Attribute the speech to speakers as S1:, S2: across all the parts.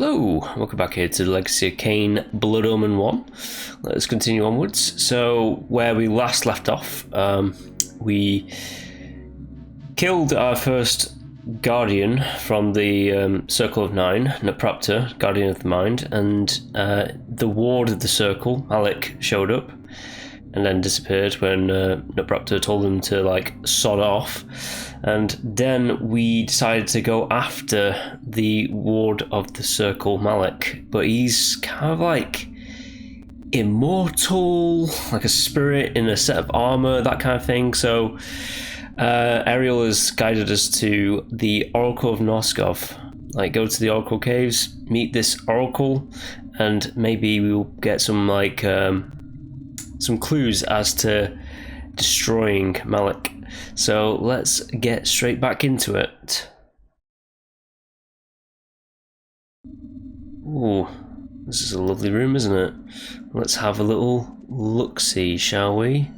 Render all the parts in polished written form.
S1: Hello, welcome back here to the Legacy of Kain, Blood Omen 1. Let's continue onwards. So, where we last left off, we killed our first guardian from the Circle of Nine, Nopropter, Guardian of the Mind, and the ward of the Circle, Malik, showed up and then disappeared when Nopropter told him to, like, sod off. And then we decided to go after the ward of the Circle, Malik, but he's kind of like immortal, like a spirit in a set of armor, that kind of thing. So Ariel has guided us to the Oracle of Nosgoth. Like, go to the Oracle Caves, meet this Oracle, and maybe we'll get some like some clues as to destroying Malik. So let's get straight back into it. Ooh, this is a lovely room, isn't it? Let's have a little look-see, shall we?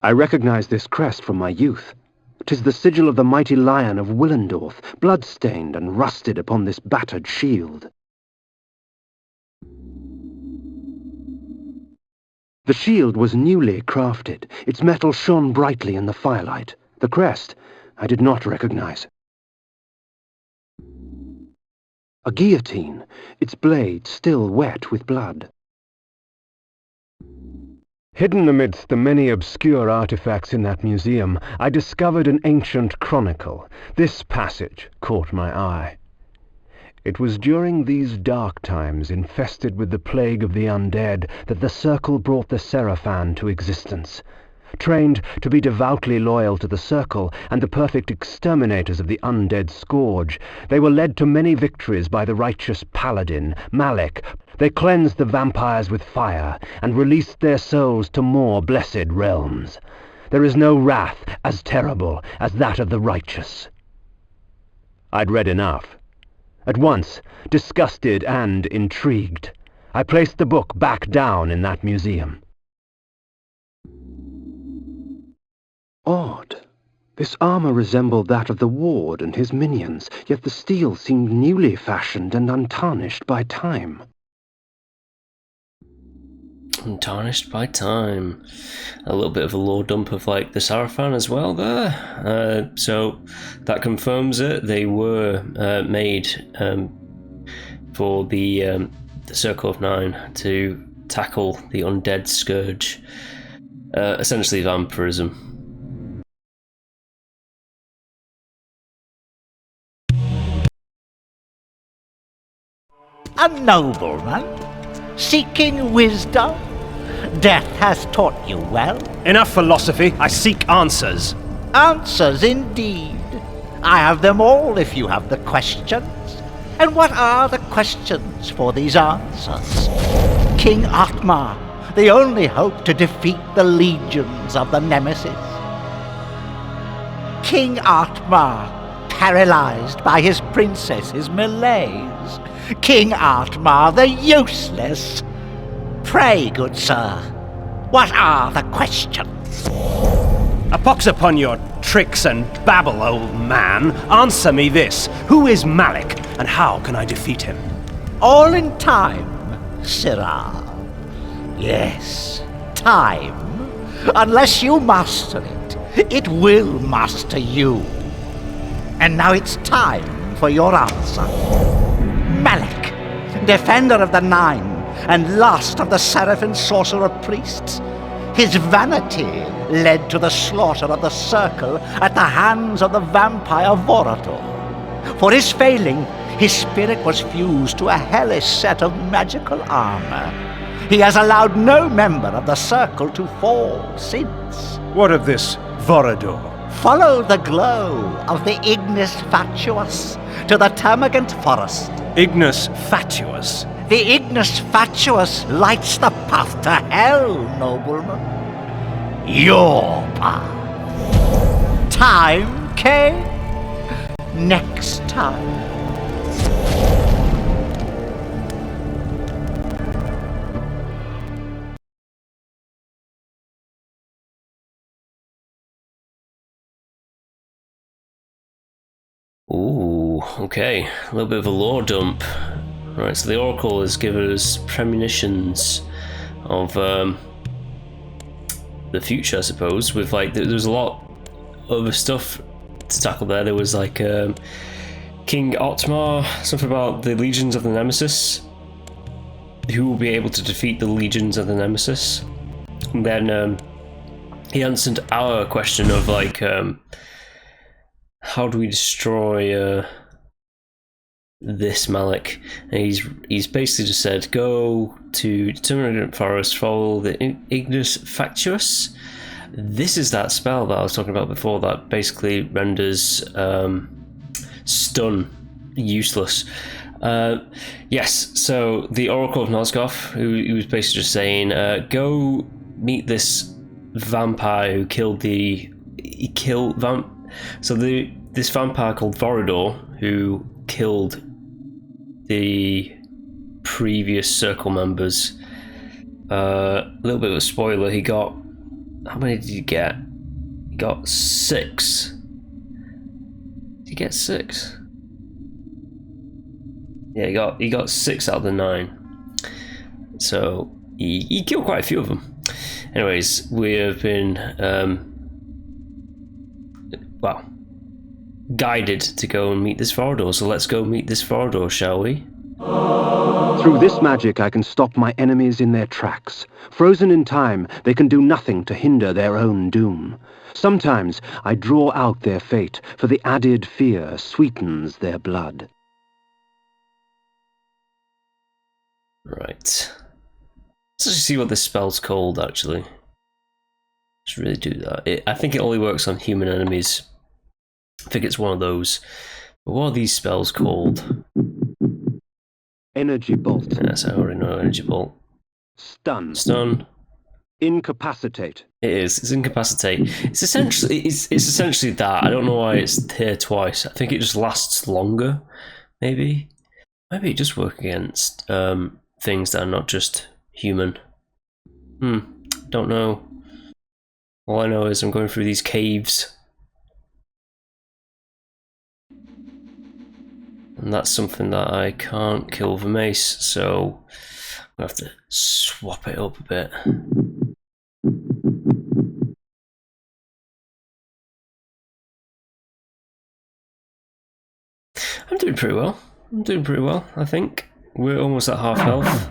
S2: I recognize this crest from my youth. 'Tis the sigil of the mighty lion of Willendorf, blood-stained and rusted upon this battered shield. The shield was newly crafted. Its metal shone brightly in the firelight. The crest I did not recognize. A guillotine, its blade still wet with blood. Hidden amidst the many obscure artifacts in that museum, I discovered an ancient chronicle. This passage caught my eye. It was during these dark times, infested with the plague of the undead, that the Circle brought the Seraphan to existence. Trained to be devoutly loyal to the Circle and the perfect exterminators of the undead scourge, they were led to many victories by the righteous paladin, Malik. They cleansed the vampires with fire and released their souls to more blessed realms. There is no wrath as terrible as that of the righteous. I'd read enough. At once, disgusted and intrigued, I placed the book back down in that museum. Odd. This armor resembled that of the ward and his minions, yet the steel seemed newly fashioned and untarnished by time.
S1: Untarnished by time. A little bit of a lore dump of like the Seraphan as well there. So that confirms it. They were made for the Circle of Nine to tackle the undead scourge, essentially vampirism.
S3: A nobleman, seeking wisdom. Death has taught you well.
S4: Enough philosophy, I seek answers.
S3: Answers indeed. I have them all if you have the questions. And what are the questions for these answers? King Atmar, the only hope to defeat the legions of the Nemesis. King Atmar, paralyzed by his princess's malaise. King Atmar, the useless. Pray, good sir, what are the questions?
S4: A pox upon your tricks and babble, old man. Answer me this. Who is Malik, and how can I defeat him?
S3: All in time, Sirrah. Yes, time. Unless you master it, it will master you. And now it's time for your answer. Malik, defender of the Nine, and last of the Seraphim sorcerer priests. His vanity led to the slaughter of the Circle at the hands of the vampire Vorador. For his failing, his spirit was fused to a hellish set of magical armor. He has allowed no member of the Circle to fall since.
S4: What of this Vorador?
S3: Follow the glow of the Ignis Fatuus to the Termagant Forest.
S4: Ignis Fatuus?
S3: The Ignis Fatuus lights the path to hell, nobleman. Your path. Time, Kain? Next time.
S1: Ooh. Ooh, okay. A little bit of a lore dump. Right, so the Oracle has given us premonitions of the future, I suppose, with like, there's a lot of other stuff to tackle there. There was like King Otmar, something about the legions of the Nemesis. Who will be able to defeat the legions of the Nemesis? And then he answered our question of like, how do we destroy this Malik? And he's basically just said, go to Determinate Forest, follow the Ignis Factuous. This is that spell that I was talking about before that basically renders stun useless. Yes, so the Oracle of Nosgoth, who was basically just saying, go meet this vampire who killed this vampire called Vorador, who killed the previous circle members. A little bit of a spoiler, he got, how many did he get? He got 6. Did he get 6? Yeah, he got 6 out of the 9. So he killed quite a few of them. Anyways, we have been guided to go and meet this Vorador. So let's go meet this Vorador, shall we?
S2: Through this magic I can stop my enemies in their tracks. Frozen in time, they can do nothing to hinder their own doom. Sometimes I draw out their fate, for the added fear sweetens their blood.
S1: Right. Let's actually see what this spell's called, actually. Let's really do that. I think it only works on human enemies. I think it's one of those. But what are these spells called?
S2: Energy bolt.
S1: Yes, I already know energy bolt.
S2: Stun.
S1: Stun.
S2: Incapacitate.
S1: It is. It's incapacitate. It's essentially that. I don't know why it's here twice. I think it just lasts longer. Maybe it just works against things that are not just human. Don't know. All I know is I'm going through these caves. And that's something that I can't kill with a mace, so I'm going to have to swap it up a bit. I'm doing pretty well, I think. We're almost at half health.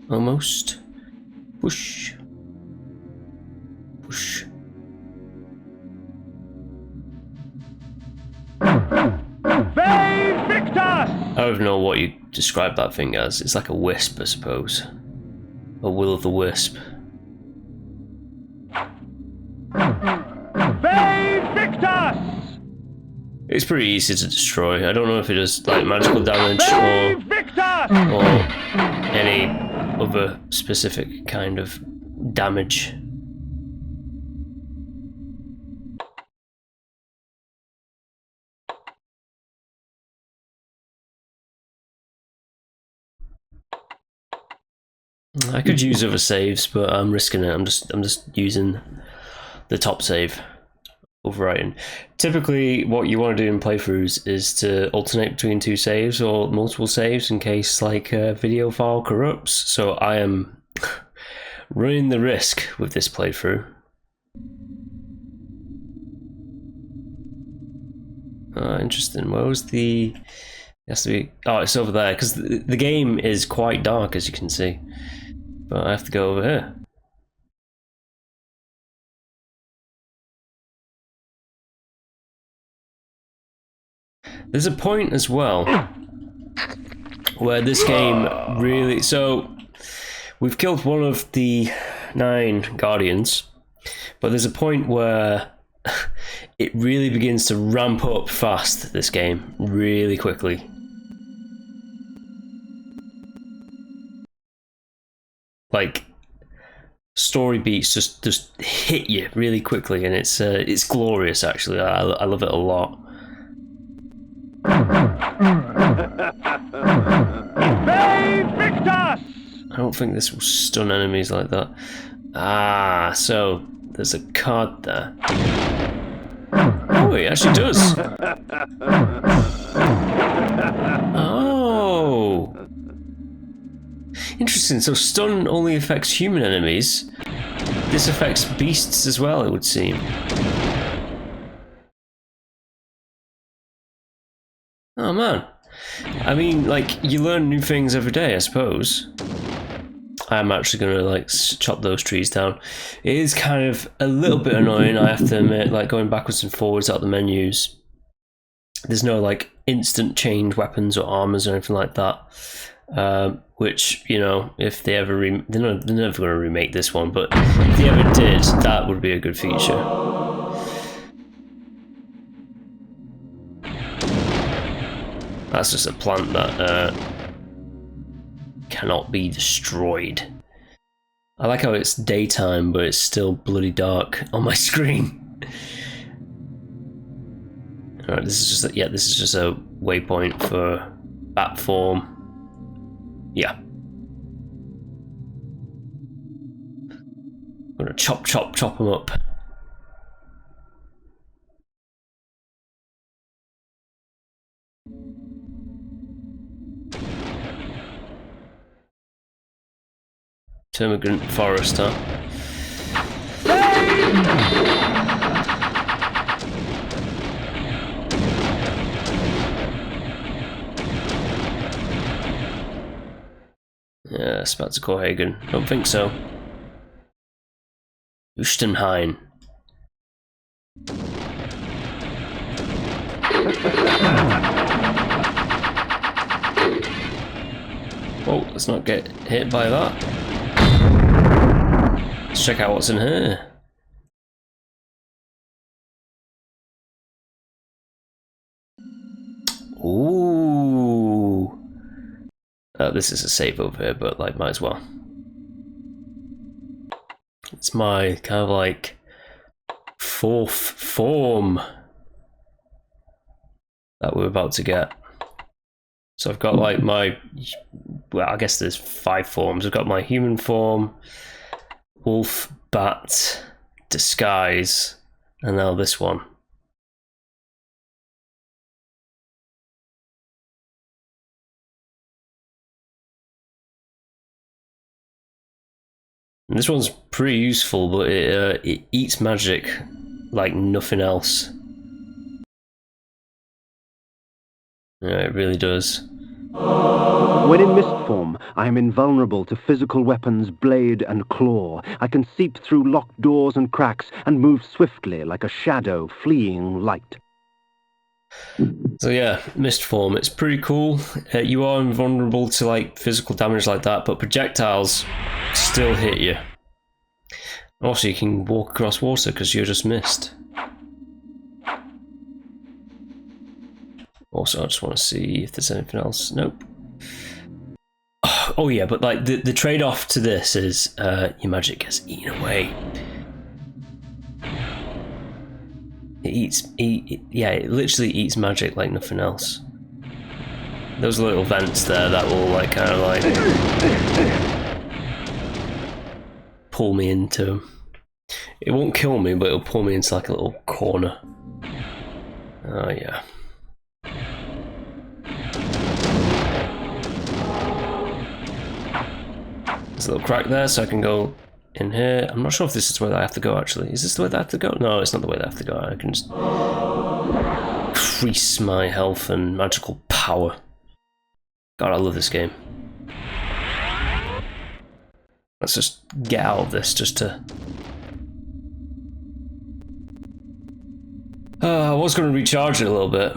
S1: Almost. Push. Push. I don't even know what you describe that thing as. It's like a wisp, I suppose. A will-o'-the-wisp. It's pretty easy to destroy. I don't know if it does like magical damage or any other specific kind of damage. I could use other saves, but I'm risking it. I'm just using the top save. Overwriting. Typically, what you want to do in playthroughs is to alternate between 2 saves or multiple saves in case like a video file corrupts. So I am running the risk with this playthrough. Interesting. Where was the? It has to be. Oh, it's over there because the game is quite dark, as you can see. But I have to go over here. There's a point as well where this game really... So, we've killed one of the 9 guardians, but there's a point where it really begins to ramp up fast, this game, really quickly. Like, story beats just hit you really quickly, and it's glorious, actually. I love it a lot. I don't think this will stun enemies like that. Ah, so there's a card there. Oh, it actually does. Oh. Interesting. So stun only affects human enemies. This affects beasts as well, it would seem. Oh man. I mean, like, you learn new things every day, I suppose. I'm actually gonna, like, chop those trees down. It is kind of a little bit annoying, I have to admit, like, going backwards and forwards out the menus. There's no, like, instant change weapons or armors or anything like that. Which, you know, if they ever they're never going to remake this one, but if they ever did, that would be a good feature. That's just a plant that cannot be destroyed. I like how it's daytime, but it's still bloody dark on my screen. Alright, this is just a waypoint for bat form. Yeah. I'm gonna chop them up. Termagant forest, huh? Yeah, Spatzikohagen. Don't think so. Ustenhain. Oh, let's not get hit by that. Let's check out what's in here. Ooh. This is a save over here, but like, might as well. It's my kind of like fourth form that we're about to get. So I've got like my, well, I guess there's 5 forms. I've got my human form, wolf, bat, disguise, and now this one. And this one's pretty useful, but it eats magic like nothing else. Yeah, it really does.
S2: When in mist form, I am invulnerable to physical weapons, blade and claw. I can seep through locked doors and cracks and move swiftly like a shadow fleeing light.
S1: So yeah, mist form, it's pretty cool. You are invulnerable to like physical damage like that, but projectiles still hit you. Also, you can walk across water because you're just mist. Also, I just want to see if there's anything else. Nope. Oh yeah, but like the trade-off to this is your magic gets eaten away. It literally eats magic like nothing else. Those little vents there that will like kind of like pull me into. It won't kill me, but it'll pull me into like a little corner. Oh yeah. There's a little crack there, so I can go in here. I'm not sure if this is where I have to go, actually. Is this the way that I have to go? No, it's not the way that I have to go. I can just increase my health and magical power. God, I love this game. Let's just get out of this, just to... I was going to recharge it a little bit,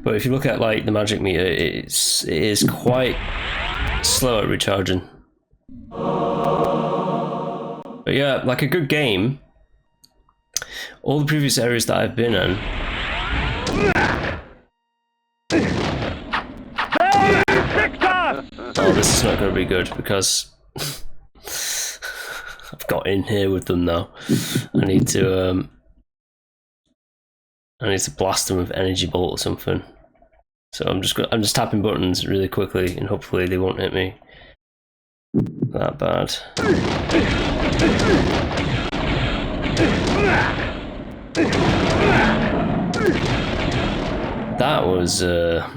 S1: but if you look at like the magic meter, it is quite slow at recharging. But yeah, like a good game. All the previous areas that I've been in. Oh, this is not going to be good because I've got in here with them now. I need to blast them with energy bolt or something. So I'm just tapping buttons really quickly, and hopefully they won't hit me that bad. That was, That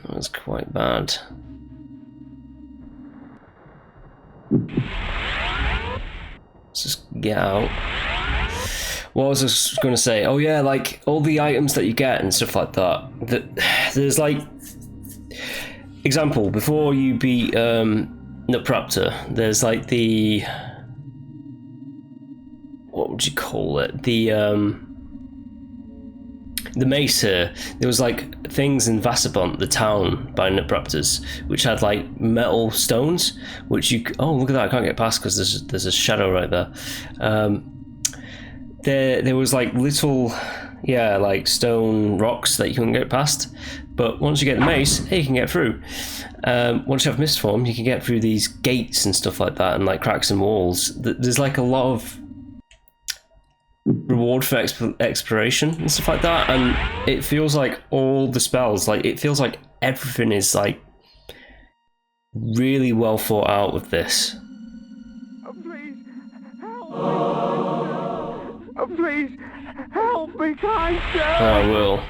S1: was quite bad. Let's just get out. What was I just going to say? Oh yeah, like all the items that you get and stuff like that. There's like, example, before you beat Nutraptor, there's like the, what would you call it? The mace here. There was like things in Vassabont, the town by Nutraptors, which had like metal stones, which you, oh look at that, I can't get past because there's a shadow right there. There was like little, yeah, like stone rocks that you couldn't get past, but once you get the mace, hey, you can get through. Once you have mist form, you can get through these gates and stuff like that, and like cracks in walls. There's like a lot of reward for exploration and stuff like that, and it feels like all the spells, like it feels like everything is like really well thought out with this.
S2: Please help me, kind sir.
S1: I will,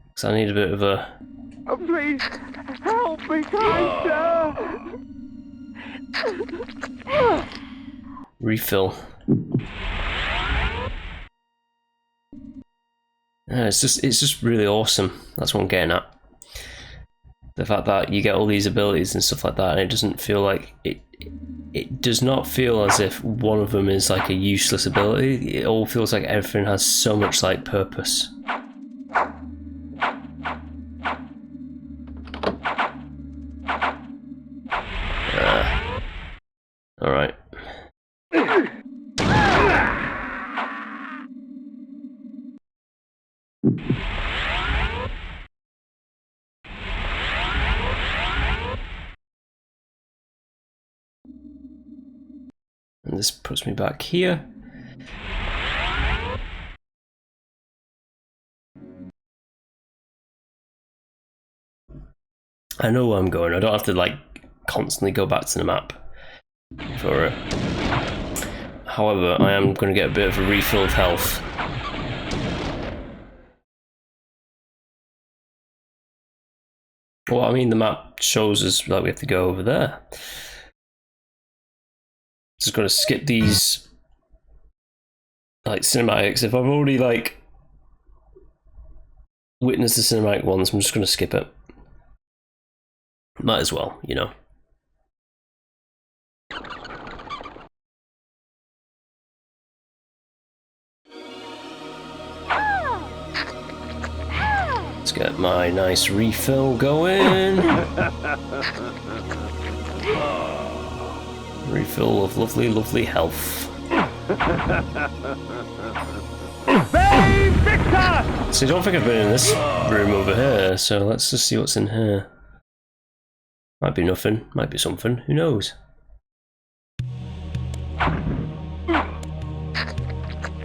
S1: because I need a bit of a.
S2: Please help me, kind sir.
S1: Refill. Yeah, it's just really awesome. That's what I'm getting at. The fact that you get all these abilities and stuff like that, and it doesn't feel like it. It does not feel as if one of them is like a useless ability. It all feels like everything has so much like purpose. All right. And this puts me back here. I know where I'm going. I don't have to like constantly go back to the map for it. However, I am going to get a bit of a refill of health. Well, I mean, the map shows us that we have to go over there. Just going to skip these like cinematics. If I've already like witnessed the cinematic ones, I'm just going to skip it. Might as well, you know. Let's get my nice refill going. Refill of lovely, lovely health. So I don't think I've been in this room over here, so let's just see what's in here. Might be nothing, might be something, who knows?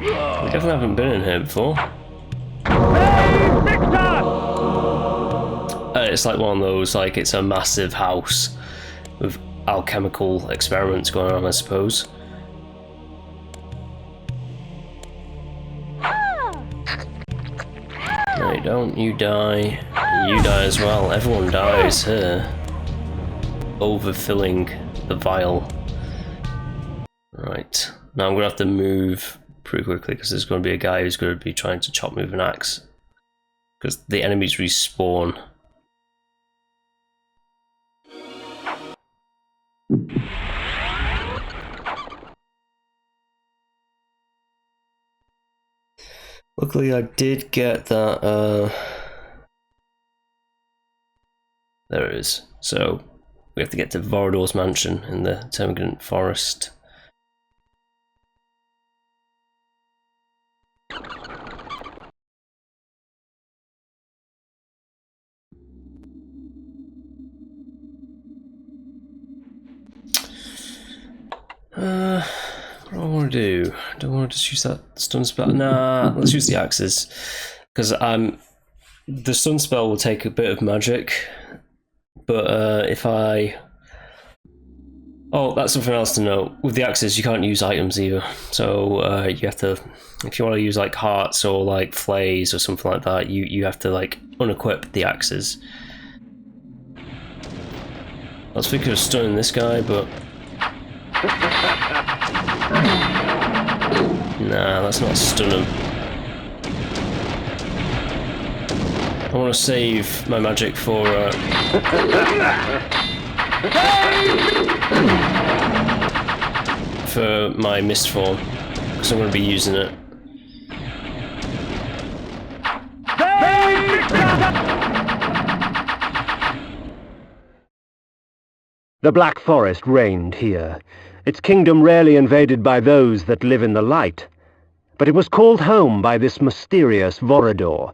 S1: We definitely haven't been in here before. It's like one of those, like it's a massive house with alchemical experiments going on, I suppose. No, you don't, you die. You die as well. Everyone dies here. Overfilling the vial. Right. Now I'm going to have to move pretty quickly because there's going to be a guy who's going to be trying to chop me with an axe. Because the enemies respawn. Luckily I did get that, there it is. So, we have to get to Vorador's mansion in the Termagant Forest. What do I want to do? Do I want to just use that stun spell? Nah, let's use the axes. Because the stun spell will take a bit of magic. But if I Oh, that's something else to note. With the axes, you can't use items either. So you have to, if you want to use like hearts or like flays or something like that, you have to like unequip the axes. I was thinking of stunning this guy, but nah, that's not stun him. I want to save my magic for my mist form, because I'm going to be using it.
S2: The Black Forest reigned here, its kingdom rarely invaded by those that live in the light. But it was called home by this mysterious Vorador.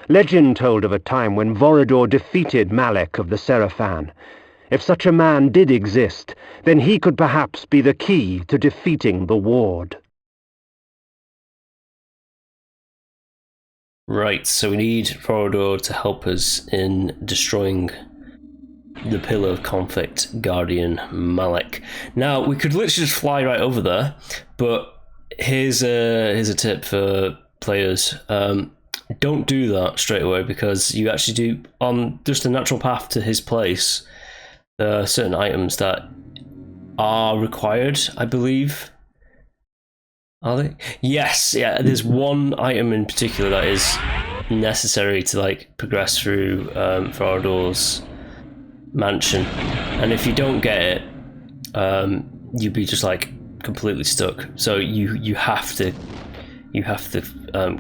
S2: Legend told of a time when Vorador defeated Malek of the Seraphan. If such a man did exist, then he could perhaps be the key to defeating the Ward.
S1: Right, so we need Vorador to help us in destroying the Pillar of Conflict Guardian Malek. Now, we could literally just fly right over there, but here's a tip for players. Don't do that straight away, because you actually do, on just a natural path to his place, there are certain items that are required, I believe. Are they? Yes, yeah, there's one item in particular that is necessary to like progress through Vorador's mansion, and if you don't get it, you'd be just like completely stuck. So you have to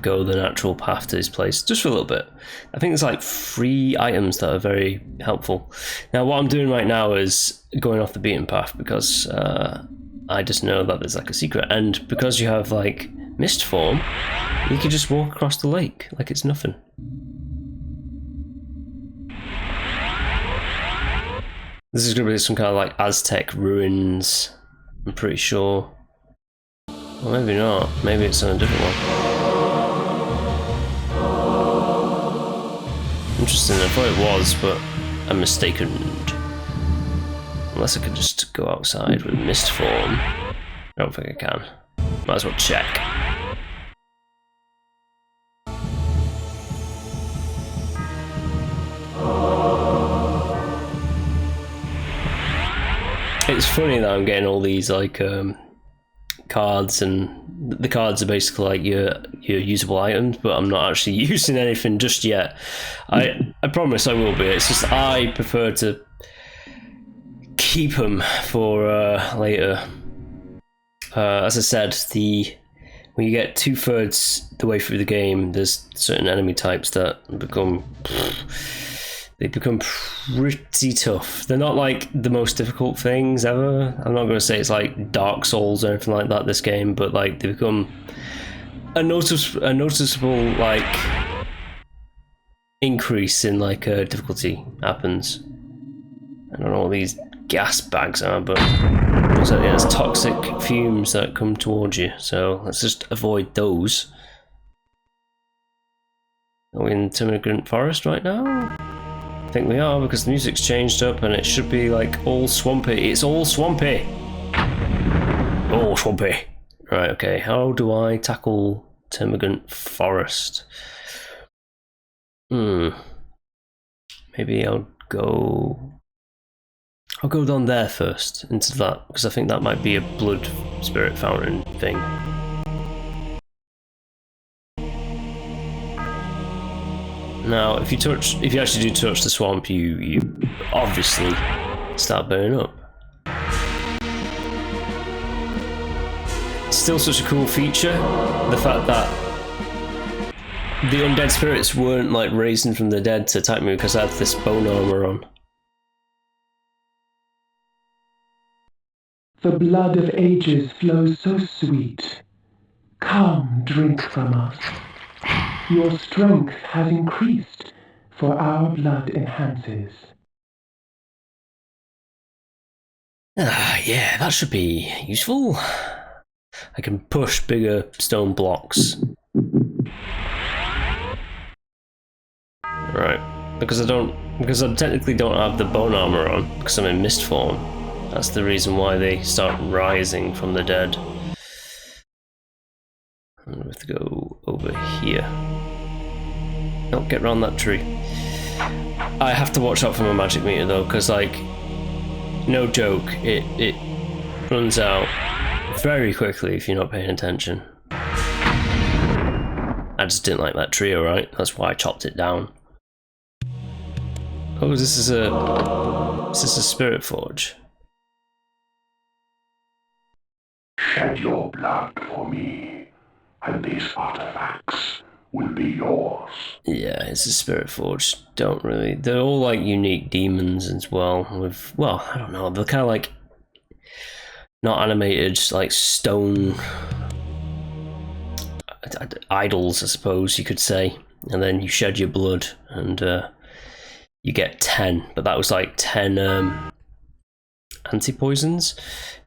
S1: go the natural path to his place just for a little bit. I think there's like 3 items that are very helpful. Now what I'm doing right now is going off the beaten path, because I just know that there's like a secret, and because you have like mist form, you can just walk across the lake like it's nothing. This is gonna be some kind of like Aztec ruins, I'm pretty sure. Well, maybe not. Maybe it's on a different one. Interesting, I thought it was, but I'm mistaken. Unless I could just go outside with mist form. I don't think I can. Might as well check. It's funny that I'm getting all these like cards, and the cards are basically like your usable items, but I'm not actually using anything just yet. I promise I will be. It's just I prefer to keep them for later. As I said, when you get 2/3 the way through the game, there's certain enemy types that become pretty tough. They're not like the most difficult things ever. I'm not going to say it's like Dark Souls or anything like that, this game, but like they become a noticeable like increase in like difficulty happens. I don't know what these gas bags are, but looks like there's toxic fumes that come towards you, so let's just avoid those. Are we in Termagant Forest right now? I think we are, because the music's changed up and it should be like all swampy. It's all swampy! All swampy! Right, okay, how do I tackle Termagant Forest? Maybe I'll go down there first, into that, because I think that might be a blood spirit fountain thing. Now, if you actually do touch the swamp, you obviously start burning up. It's still such a cool feature, the fact that the undead spirits weren't like raising from the dead to attack me because I had this bone armor on.
S5: The blood of ages flows so sweet. Come, drink from us. Your strength has increased, for our blood enhances.
S1: Yeah, that should be useful. I can push bigger stone blocks. Right, because I technically don't have the bone armor on, because I'm in mist form. That's the reason why they start rising from the dead. And we have to go over here. No, get around that tree. I have to watch out for my magic meter though, because like, no joke, it runs out very quickly if you're not paying attention. I just didn't like that tree, alright? That's why I chopped it down. Oh, this is a spirit forge.
S6: Shed your blood for me, and these artifacts will be yours.
S1: Yeah, it's a spirit forge. Don't really. They're all like unique demons as well. With, well, I don't know. They're kind of like not animated, like stone idols, I suppose you could say. And then you shed your blood, and you get 10. But that was like 10 anti-poisons.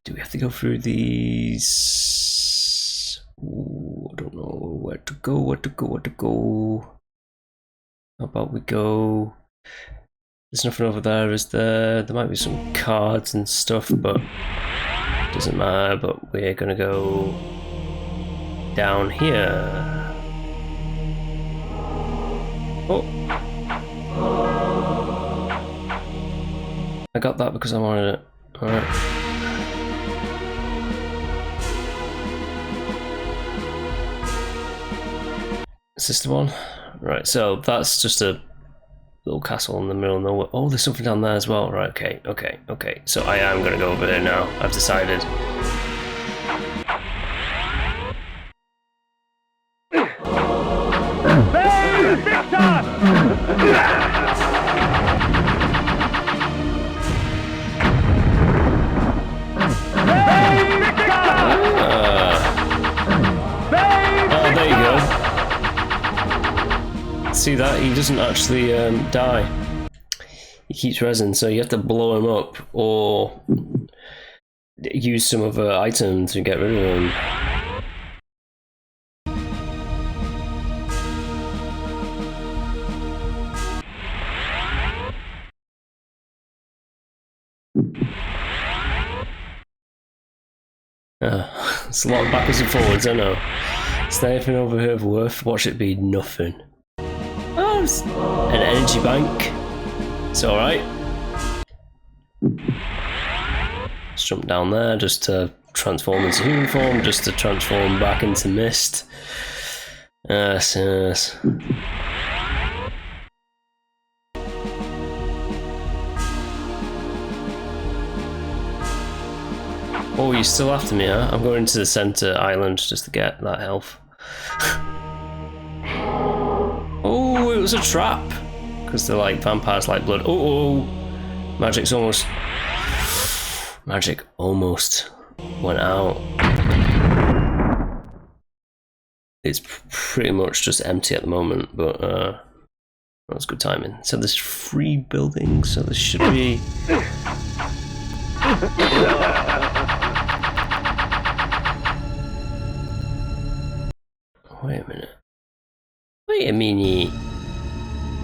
S1: Do we have to go through these? Ooh, I don't know where to go. How about we go? There's nothing over there, is there? There might be some cards and stuff, but it doesn't matter. But we're gonna go down here. Oh, I got that because I wanted it. All right. Is this the one? Right, so that's just a little castle in the middle of nowhere. Oh, there's something down there as well. Right, okay. So I am going to go over there now. I've decided. Oh, there you go. See that? He doesn't actually die. He keeps resin, so you have to blow him up or use some other item to get rid of him. It's a lot of backwards and forwards, I know. Is there anything over here worth? Watch it be nothing. Oh, it's an energy bank. It's alright. Just jump down there just to transform into human form, just to transform back into mist. Yes. Oh, you're still after me, huh? I'm going to the center island just to get that health. Oh, it was a trap. Because they're like vampires like blood. Oh, magic almost went out. It's pretty much just empty at the moment, but that was good timing. So there's 3 buildings, so this should be... Wait a minute.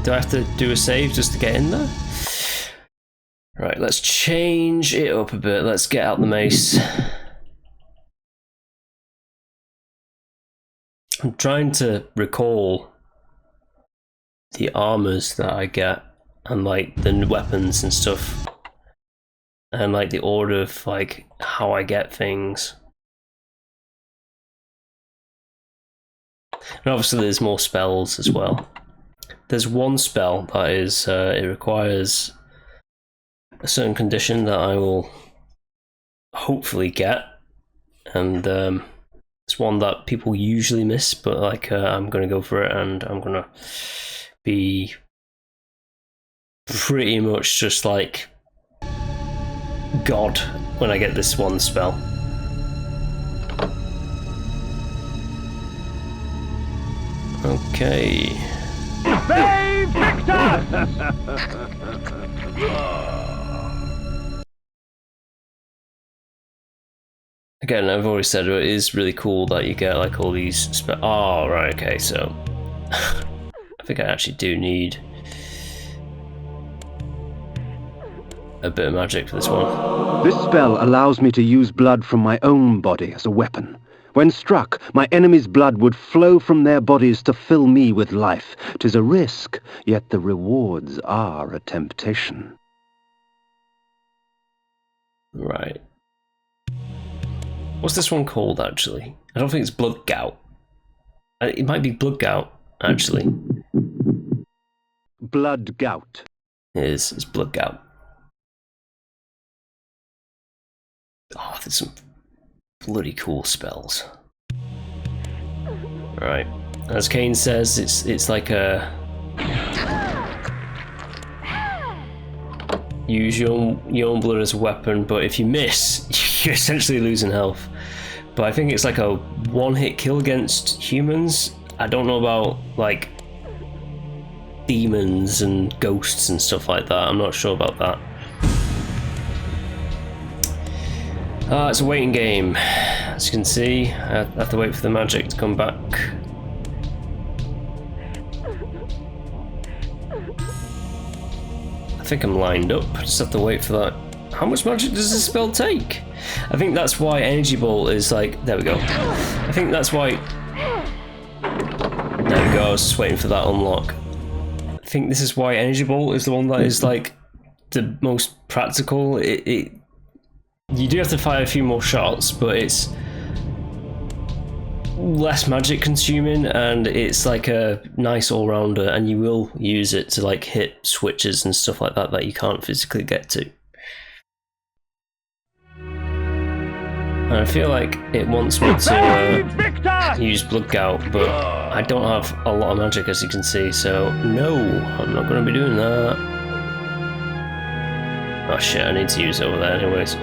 S1: Do I have to do a save just to get in there? Right, let's change it up a bit. Let's get out the mace. I'm trying to recall the armors that I get and like the weapons and stuff. And like the order of like how I get things. And obviously there's more spells as well. There's one spell that is, it requires a certain condition that I will hopefully get. And it's one that people usually miss, but like I'm going to go for it and I'm going to be pretty much just like God when I get this one spell. Okay. Again, I've always said it is really cool that you get like all these oh, right, okay, so I think I actually do need a bit of magic for this one.
S2: This spell allows me to use blood from my own body as a weapon. When struck, my enemy's blood would flow from their bodies to fill me with life. 'Tis a risk, yet the rewards are a temptation.
S1: Right. What's this one called, actually? I don't think it's Blood Gout. It might be Blood Gout, actually.
S2: Blood Gout.
S1: It's Blood Gout. Oh, there's some bloody cool spells. Right. As Kain says, it's like a... Use your own blood as a weapon, but if you miss, you're essentially losing health. But I think it's like a one-hit kill against humans. I don't know about, like, demons and ghosts and stuff like that. I'm not sure about that. It's a waiting game. As you can see, I have to wait for the magic to come back. I think I'm lined up. I just have to wait for that. How much magic does this spell take? I think that's why Energy Bolt is like... There we go. I think that's why... There we go, I was just waiting for that unlock. I think this is why Energy Bolt is the one that is like the most practical. You do have to fire a few more shots, but it's less magic consuming, and it's like a nice all-rounder, and you will use it to like hit switches and stuff like that that you can't physically get to. And I feel like it wants me to use Blood Gout, but I don't have a lot of magic, as you can see, so no, I'm not going to be doing that. Oh shit, I need to use it over there anyways.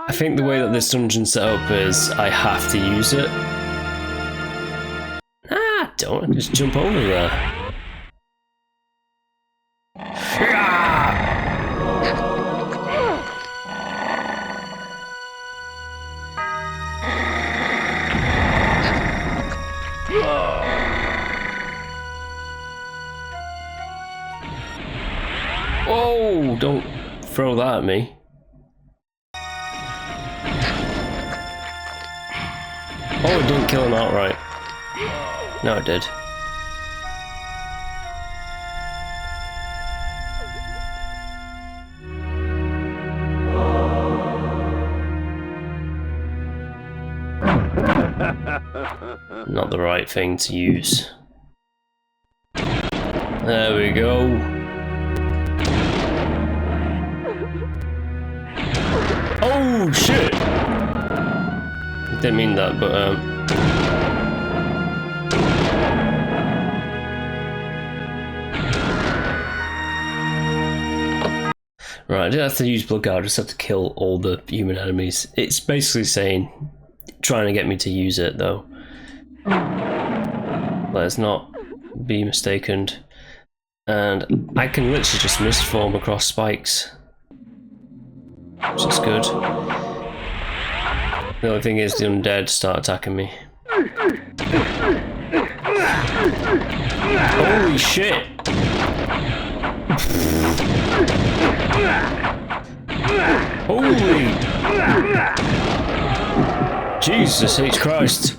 S1: I think the way that this dungeon's set up is I have to use it. Ah, don't just jump over there. Oh, don't throw that at me. Oh, it didn't kill him outright. No, it did. Not the right thing to use. There we go. Oh shit! Didn't mean that, but right, I didn't have to use Blood Guard, I just had to kill all the human enemies. It's basically saying, trying to get me to use it though. Let's not be mistaken. And I can literally just mistform across spikes, which is good. The only thing is the undead start attacking me. Holy shit! Holy! Jesus H. Christ!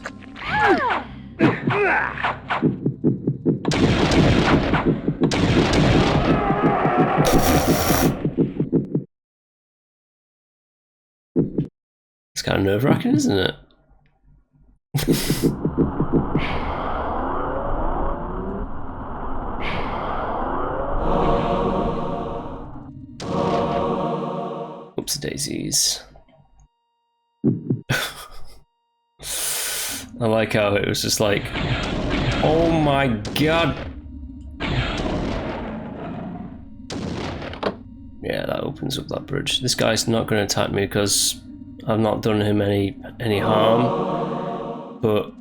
S1: It's kind of nerve-wracking, isn't it? Oops, daisies. I like how it was just like, oh my god. Yeah, that opens up that bridge. This guy's not going to attack me because I've not done him any harm. But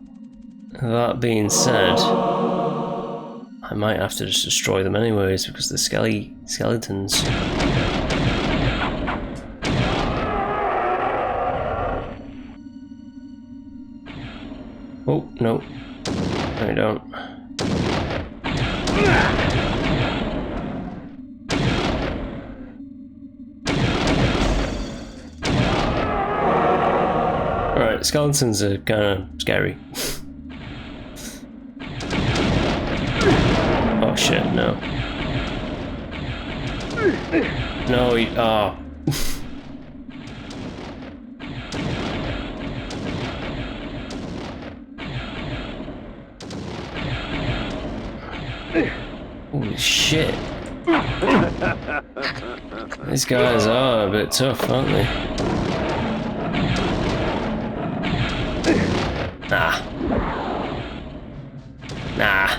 S1: that being said, I might have to just destroy them anyways because they're skeletons. Oh, no. I don't. Alright, skeletons are kind of scary. Oh shit, no. No, he. Oh. Holy shit. These guys are a bit tough, aren't they? Nah. Nah.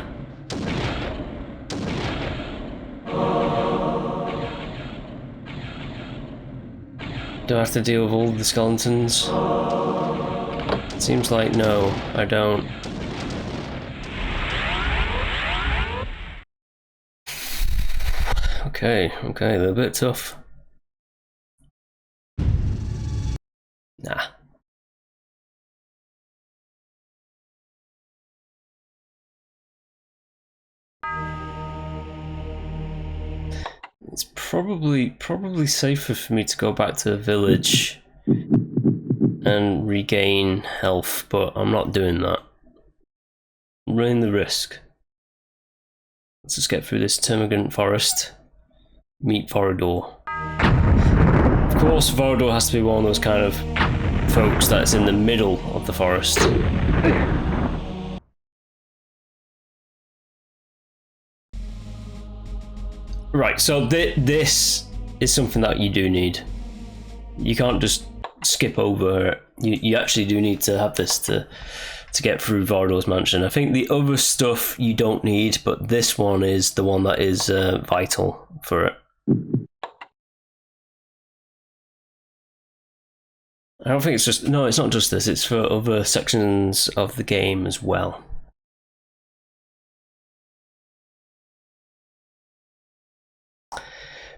S1: Do I have to deal with all the skeletons? Seems like no, I don't. Okay, they're a bit tough. Nah. It's probably safer for me to go back to the village and regain health, but I'm not doing that. I'm running the risk. Let's just get through this termagant forest. Meet Vorador. Of course, Vorador has to be one of those kind of folks that's in the middle of the forest. Right, so this is something that you do need. You can't just skip over it. You actually do need to have this to get through Vorador's mansion. I think the other stuff you don't need, but this one is the one that is vital for it. I don't think it's just... No, it's not just this. It's for other sections of the game as well.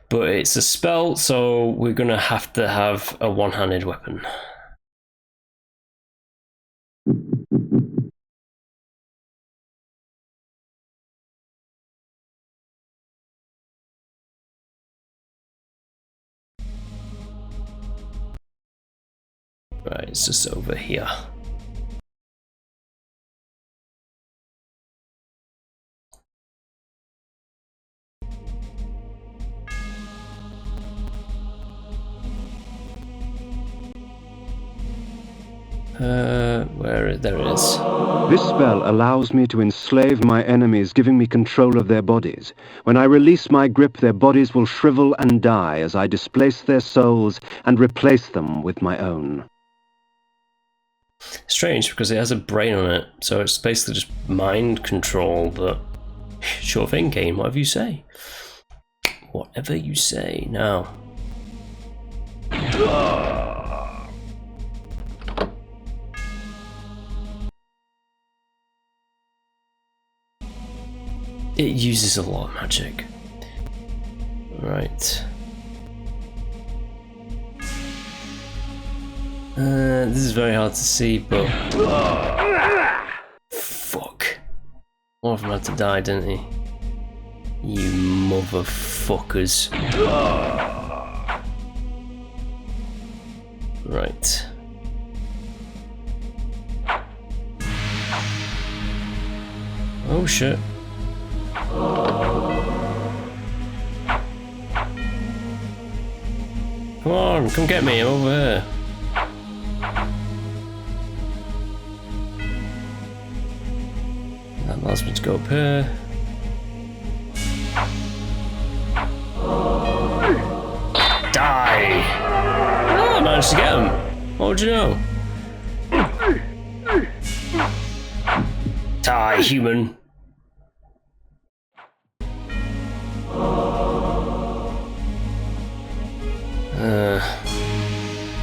S1: But it's a spell, so we're going to have a one-handed weapon. Right, it's just over here. There it is.
S2: This spell allows me to enslave my enemies, giving me control of their bodies. When I release my grip, their bodies will shrivel and die as I displace their souls and replace them with my own.
S1: Strange, because it has a brain on it, so it's basically just mind control, but sure thing, Kain, whatever you say. Whatever you say, now. It uses a lot of magic. Right. This is very hard to see, but... Fuck. One of them had to die, didn't he? You motherfuckers. Right. Oh shit. Come on, come get me, I'm over here. That allows me to go up here. Die! Oh, I managed to get him. What would you know? Die, human.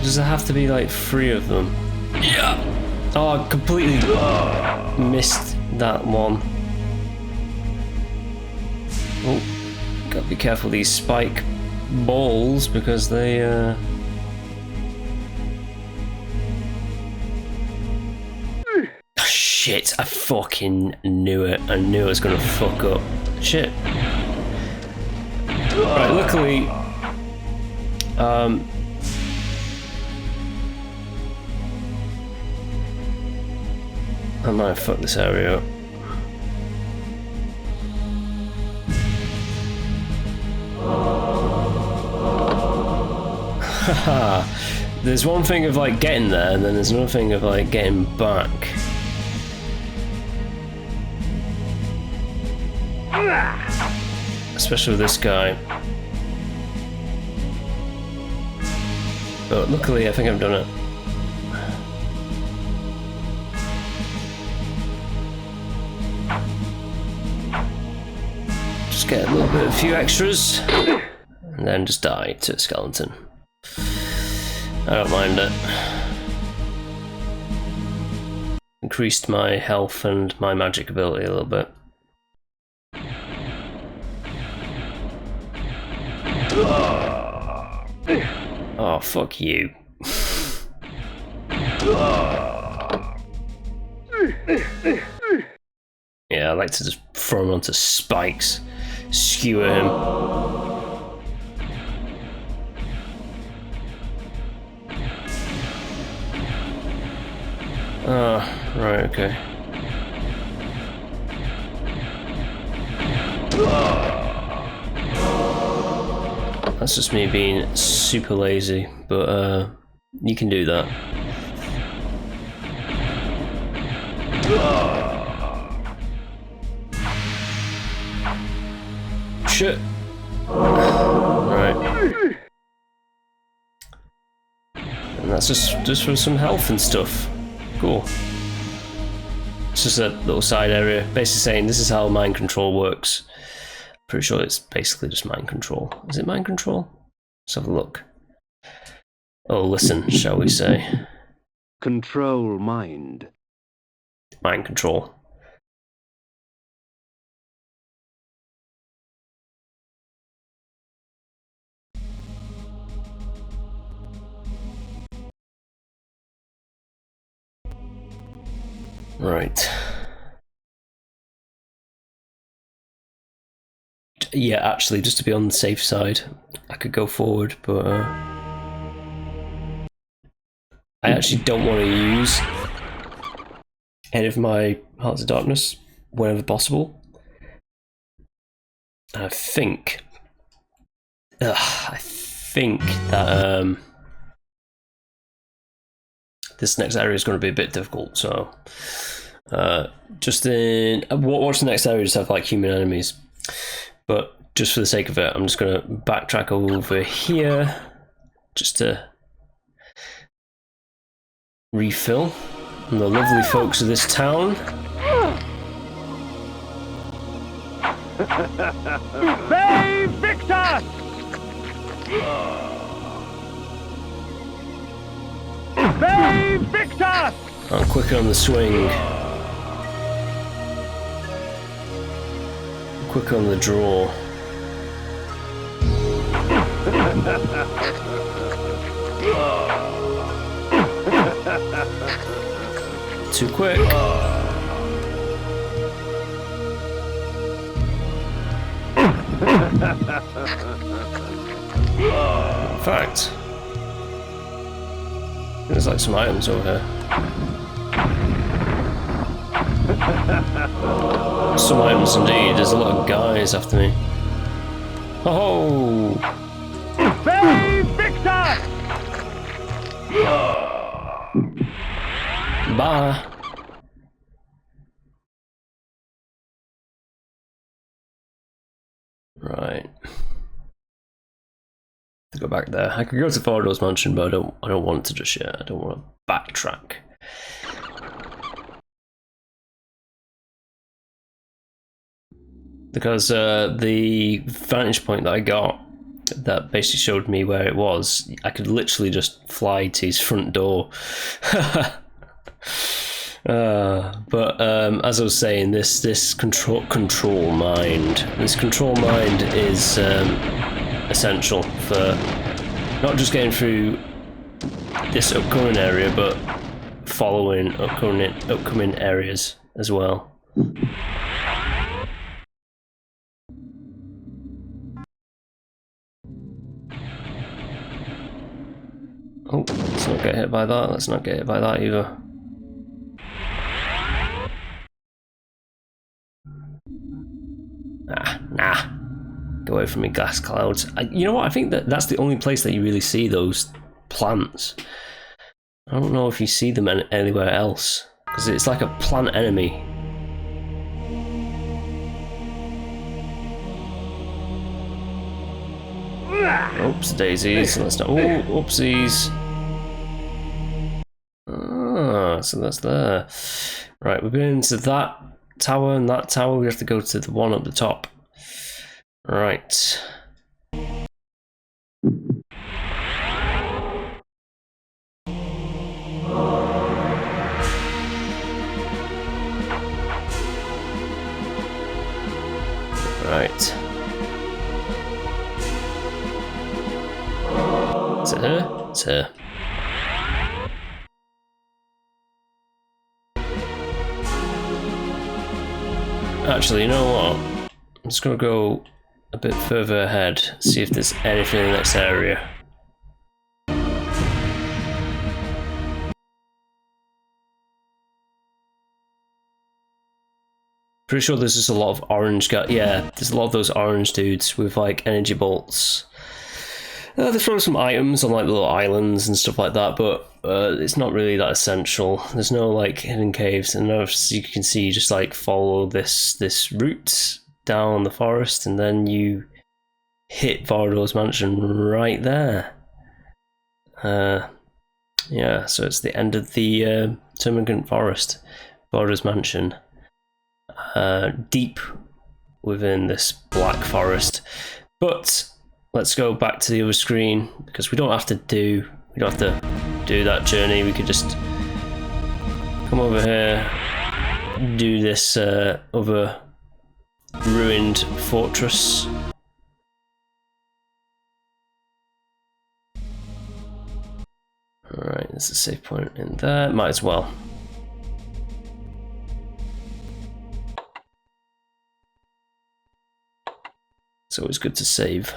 S1: Does it have to be like 3 of them? Yeah! Oh, I completely missed that one. Oh, gotta be careful these spike balls because they shit, I fucking knew it. I knew I was gonna fuck up. Shit. Right, luckily, I might have fucked this area up. Haha. There's one thing of like getting there, and then there's another thing of like getting back. Especially with this guy. But luckily I think I've done it. Just get a little bit, a few extras, and then just die to a skeleton. I don't mind it. Increased my health and my magic ability a little bit. Oh, fuck you. Yeah, I like to just throw him onto spikes, skewer him. Oh, right, okay. That's just me being super lazy, but you can do that. Shit. Right. And that's just for some health and stuff. Cool. It's just a little side area, basically saying this is how mind control works. Pretty sure it's basically just mind control. Is it mind control? Let's have a look. Oh, listen, shall we say.
S2: Control mind.
S1: Mind control. Right. Yeah, actually, just to be on the safe side, I could go forward, but I actually don't want to use any of my Hearts of Darkness whenever possible. I think that this next area is going to be a bit difficult, so just in watch the next area, just have like human enemies. But just for the sake of it, I'm just going to backtrack over here just to refill on the lovely folks of this town.
S7: They Victor! They Victor!
S1: I'm quicker on the swing. Quicker on the draw. Too quick. In fact, there's like some items over here. Some items indeed. There's a lot of guys after me. Oh!
S7: They Victor!
S1: Bye. Right. To go back there. I could go to Vorador's mansion, but I don't want to just yet. I don't want to backtrack. Because the vantage point that I got that basically showed me where it was, I could literally just fly to his front door. But as I was saying, this control mind is essential for not just getting through this upcoming area, but following upcoming areas as well. Oh, let's not get hit by that. Let's not get hit by that either. Nah. Go away from me, gas clouds. You know what? I think that's the only place that you really see those plants. I don't know if you see them anywhere else, because it's like a plant enemy. Oops, daisies. Let's not. Oh, oopsies. Ah, so that's there. Right, we've been into that tower and that tower. We have to go to the one up the top. Right. Right. Is it her? It's her. Actually, you know what? I'm just gonna go a bit further ahead, see if there's anything in this area. Pretty sure there's just a lot of orange guys. Yeah, there's a lot of those orange dudes with like energy bolts. They throw some items on like little islands and stuff like that, but it's not really that essential. There's no like hidden caves, and as you can see, you just like follow this route down the forest, and then you hit Vorador's mansion right there. Yeah, so it's the end of the Termagant Forest, Vorador's mansion, deep within this black forest. But let's go back to the other screen, because we don't have to do that journey. We could just come over here, do this other ruined fortress. Alright, there's a save point in there. Might as well. It's always good to save.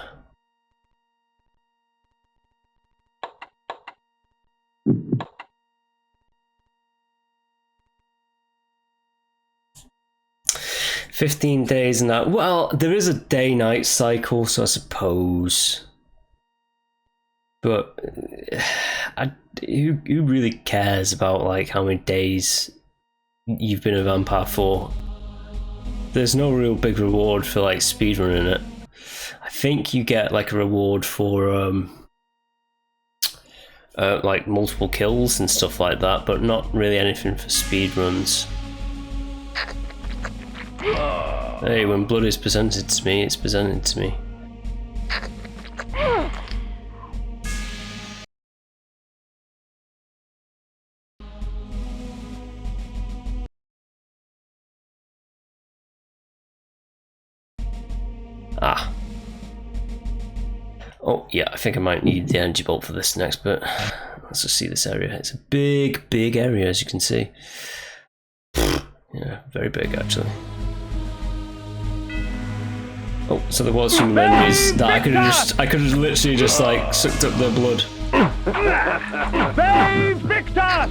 S1: "15 days and that." Well, there is a day-night cycle, so I suppose. But who really cares about like how many days you've been a vampire for? There's no real big reward for like speedrunning it. I think you get like a reward for like multiple kills and stuff like that, but not really anything for speedruns. Hey, when blood is presented to me, it's presented to me. Ah. Oh, yeah, I think I might need the energy bolt for this next bit. Let's just see this area. It's a big, big area, as you can see. Yeah, very big, actually. Oh, so there was some enemies that I could have literally just like sucked up their blood.
S7: Victor!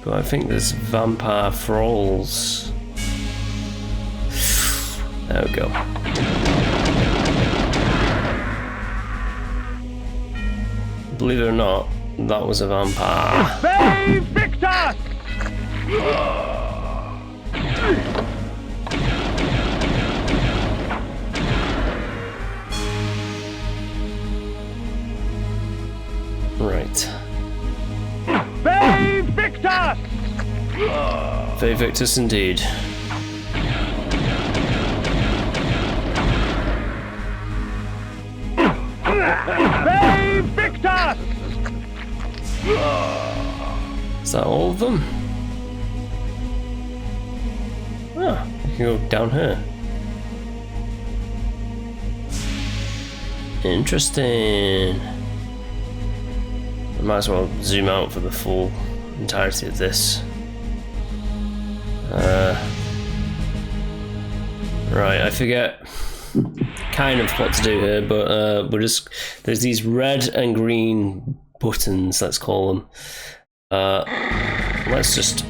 S1: But I think there's vampire thralls. There we go. Believe it or not, that was a vampire.
S7: Save Victor!
S1: Right.
S7: Save Victor!
S1: Very Victus indeed.
S7: Save Victor!
S1: Is that all of them? Ah, you can go down here. Interesting. I might as well zoom out for the full entirety of this. Right, I forget kind of what to do here, but there's these red and green buttons, let's call them. Let's just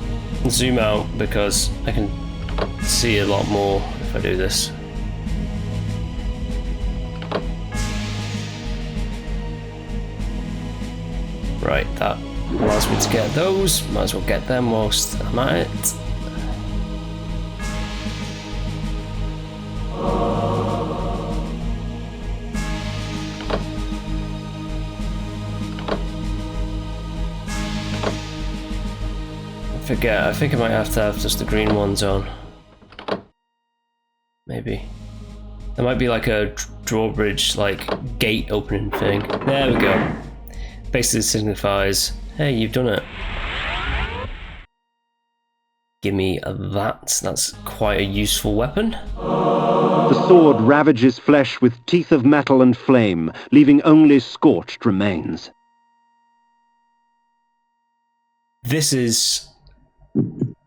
S1: zoom out because I can see a lot more if I do this. Right, that allows me to get those. Might as well get them whilst I'm at it. I think I might have to have just the green ones on. Maybe. There might be like a drawbridge, like gate opening thing. There we go. Basically signifies, hey, you've done it. Give me that. That's quite a useful weapon.
S2: The sword ravages flesh with teeth of metal and flame, leaving only scorched remains.
S1: This is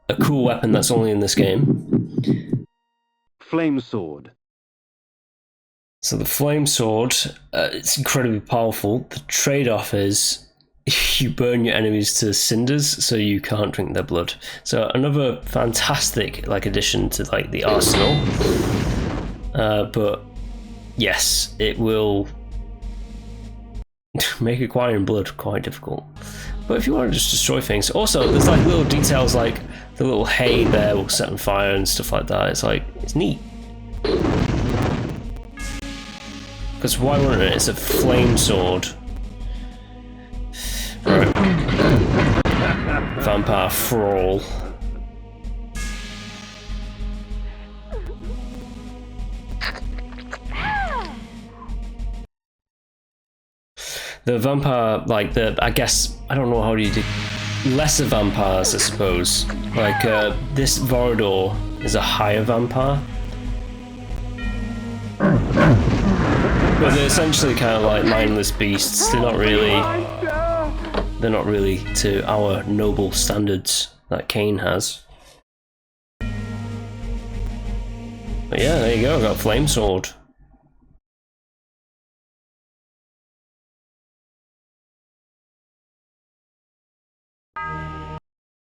S1: a cool weapon that's only in this game.
S2: Flame sword.
S1: So the flame sword, it's incredibly powerful. The trade-off is you burn your enemies to cinders, so you can't drink their blood. So another fantastic addition to the arsenal. But yes, it will make acquiring blood quite difficult. But if you want to just destroy things, also there's little details like the little hay there will set on fire and stuff like that. It's neat. Because why wouldn't it? It's a flame sword. Right. Vampire Thrall. The vampire, I guess, I don't know how do you do, lesser vampires, I suppose. This Vorador is a higher vampire. But they're essentially kind of like mindless beasts. They're not really to our noble standards that Kain has. But yeah, there you go, I got a flame sword.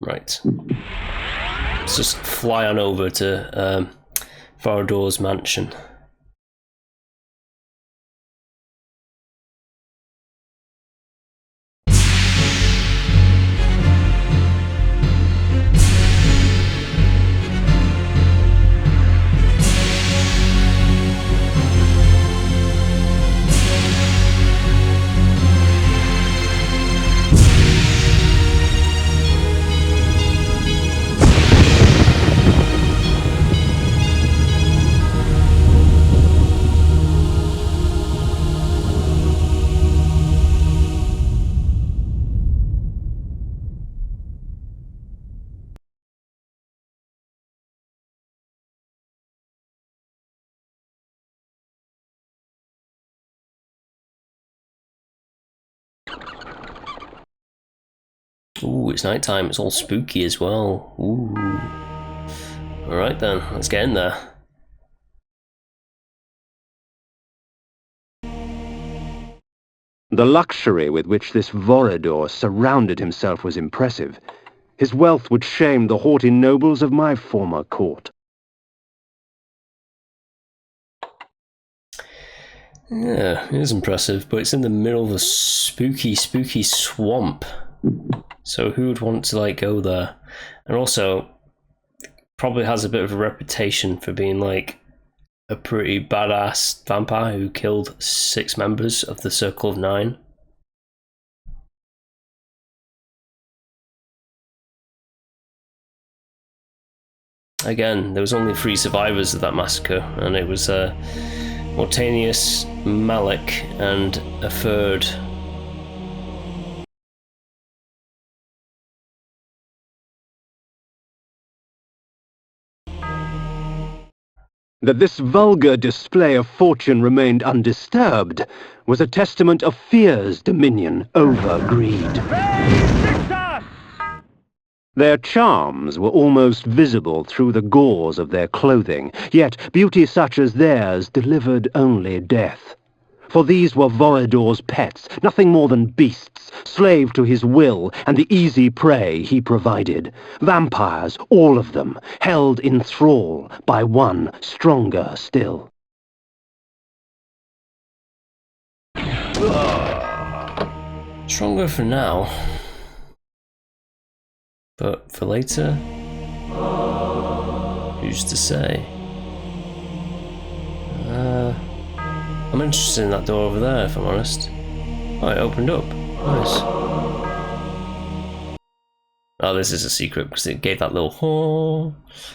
S1: Right. Let's just fly on over to Vorador's mansion. Ooh, it's nighttime. It's all spooky as well. Ooh. Alright then, let's get in there.
S2: The luxury with which this Vorador surrounded himself was impressive. His wealth would shame the haughty nobles of my former court.
S1: Yeah, it is impressive, but it's in the middle of a spooky, spooky swamp. So who would want to go there? And also, probably has a bit of a reputation for being a pretty badass vampire who killed 6 members of the Circle of 9. Again, there was only 3 survivors of that massacre, and it was Mortanius, Malik, and a third.
S2: That this vulgar display of fortune remained undisturbed was a testament of fear's dominion over greed.
S7: Victus!
S2: Their charms were almost visible through the gauze of their clothing, yet beauty such as theirs delivered only death. For these were Vorador's pets, nothing more than beasts, slave to his will and the easy prey he provided. Vampires, all of them, held in thrall by one stronger still.
S1: Stronger for now. But for later? Who's to say? I'm interested in that door over there, if I'm honest. Oh, it opened up. Nice. Oh, this is a secret because it gave that little "huh"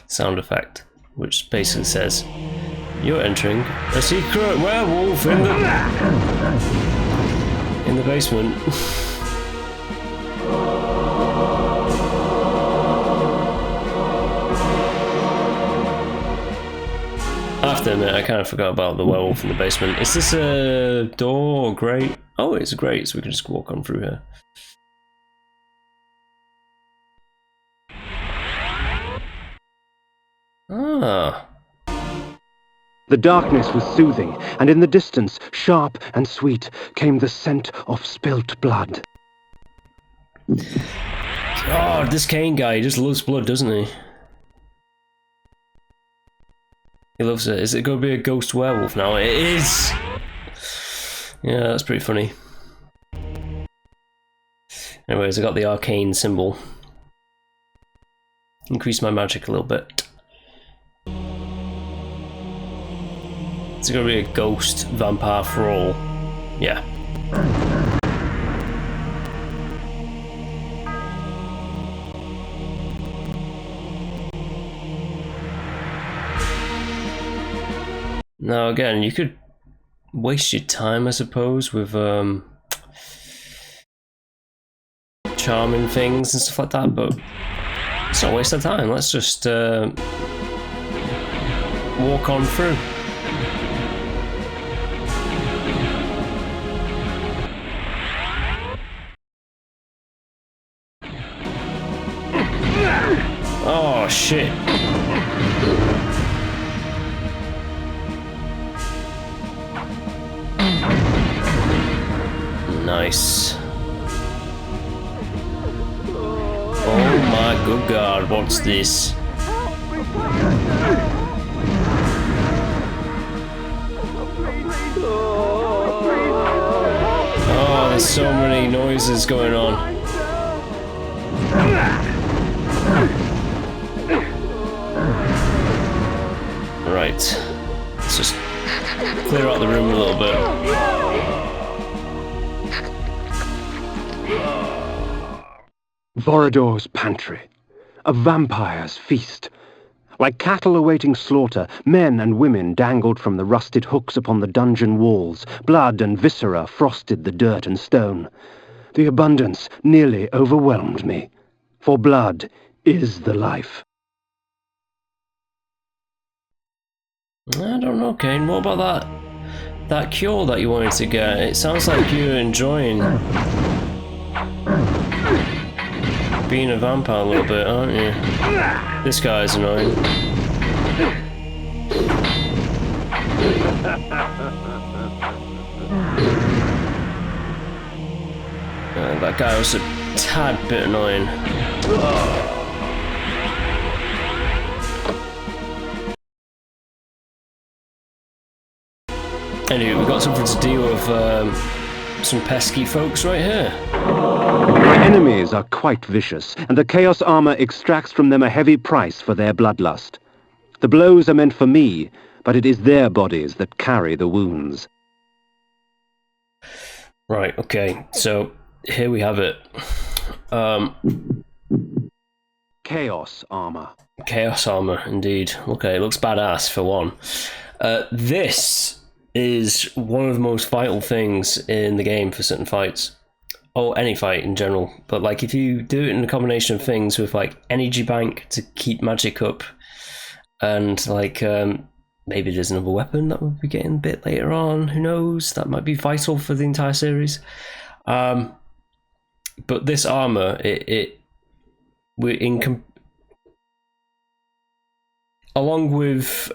S1: sound effect, which basically says, "You're entering a secret werewolf in the basement." I have to admit, I kind of forgot about the werewolf in the basement. Is this a door or grate? Oh, it's a grate, so we can just walk on through here. Ah.
S2: The darkness was soothing, and in the distance, sharp and sweet, came the scent of spilt blood.
S1: God, this Kain guy, he just loves blood, doesn't he? He loves it. Is it going to be a ghost werewolf now? It is! Yeah, that's pretty funny. Anyways, I got the arcane symbol. Increase my magic a little bit. Is it going to be a ghost vampire thrall? Yeah. Now again, you could waste your time, I suppose, with charming things and stuff like that, but it's not a waste of time. Let's just walk on through. Oh shit. Nice. Oh my good god, what's this? Oh, there's so many noises going on. Right. Let's just clear out the room a little bit.
S2: Vorador's pantry. A vampire's feast. Like cattle awaiting slaughter, men and women dangled from the rusted hooks upon the dungeon walls. Blood and viscera frosted the dirt and stone. The abundance nearly overwhelmed me. For blood is the life.
S1: I don't know, Kain. What about that cure that you wanted to get? It sounds like you're enjoying being a vampire a little bit, aren't you? This guy's annoying. That guy was a tad bit annoying. Anyway, we've got something to deal with some pesky folks right here.
S2: My enemies are quite vicious, and the Chaos Armor extracts from them a heavy price for their bloodlust. The blows are meant for me, but it is their bodies that carry the wounds.
S1: Right, okay, so here we have it.
S2: Chaos Armor.
S1: Chaos Armor, indeed. Okay, it looks badass for one. This is one of the most vital things in the game for certain fights. Or any fight in general. But like if you do it in a combination of things with like energy bank to keep magic up and like maybe there's another weapon that we'll be getting a bit later on. Who knows? That might be vital for the entire series. But this armor, along with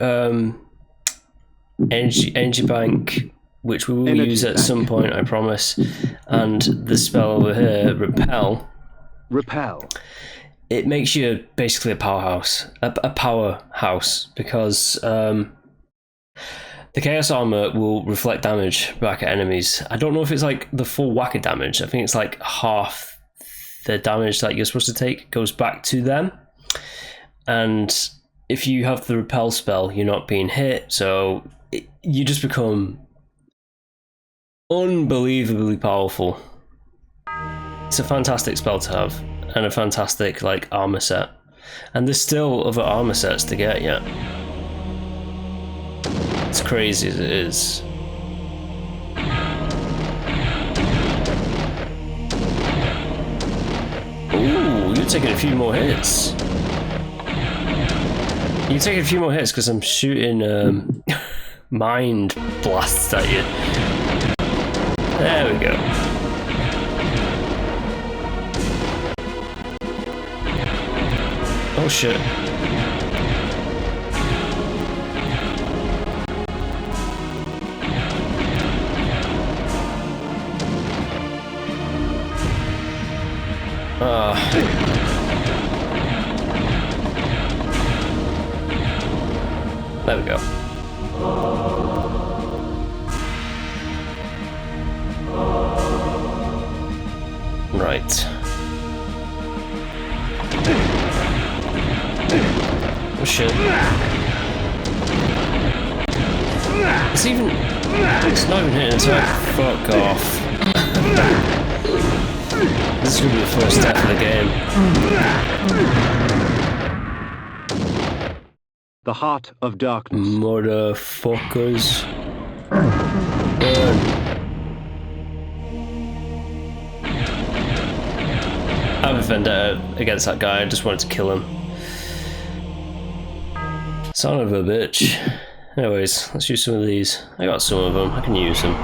S1: energy bank, which we will use at some point, I promise, and the spell over here, repel. It makes you basically a powerhouse, because the Chaos Armor will reflect damage back at enemies. I don't know if it's like the full whack of damage. I think it's like half the damage that you're supposed to take goes back to them. And if you have the repel spell, you're not being hit, so you just become unbelievably powerful. It's a fantastic spell to have, and a fantastic like armor set. And there's still other armor sets to get yet. As crazy as it is. Ooh, you're taking a few more hits. You're taking a few more hits because I'm shooting mind blasts at you. There we go. Oh shit. There we go. Right. Oh shit. It's not even hitting attack. Fuck off. This is gonna be the first step of the game.
S2: The Heart of Darkness.
S1: Motherfuckers. I have a vendetta against that guy. I just wanted to kill him. Son of a bitch. Anyways, let's use some of these. I got some of them. I can use them.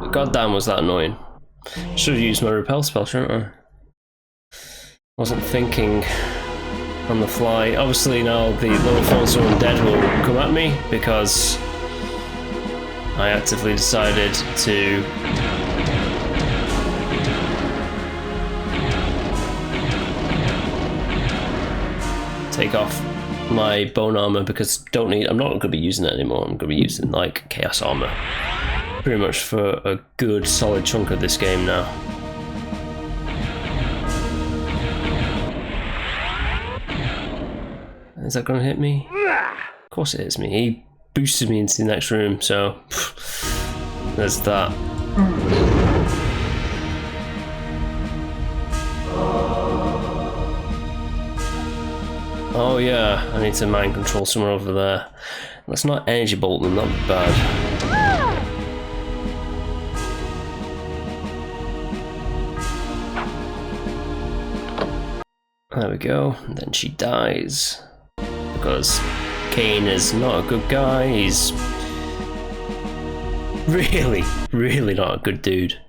S1: But goddamn, was that annoying. Should have used my repel spell, shouldn't I? Wasn't thinking on the fly. Obviously now the level 4 undead will come at me because I actively decided to take off my bone armor because I'm not going to be using it anymore. I'm going to be using like chaos armor pretty much for a good solid chunk of this game now. Is that going to hit me? Of course it hits me. He boosted me into the next room, so there's that. Oh yeah, I need to mind control somewhere over there. Let's not energy bolt them, that'd be bad. There we go, and then she dies. Because Kain is not a good guy, he's really, really not a good dude.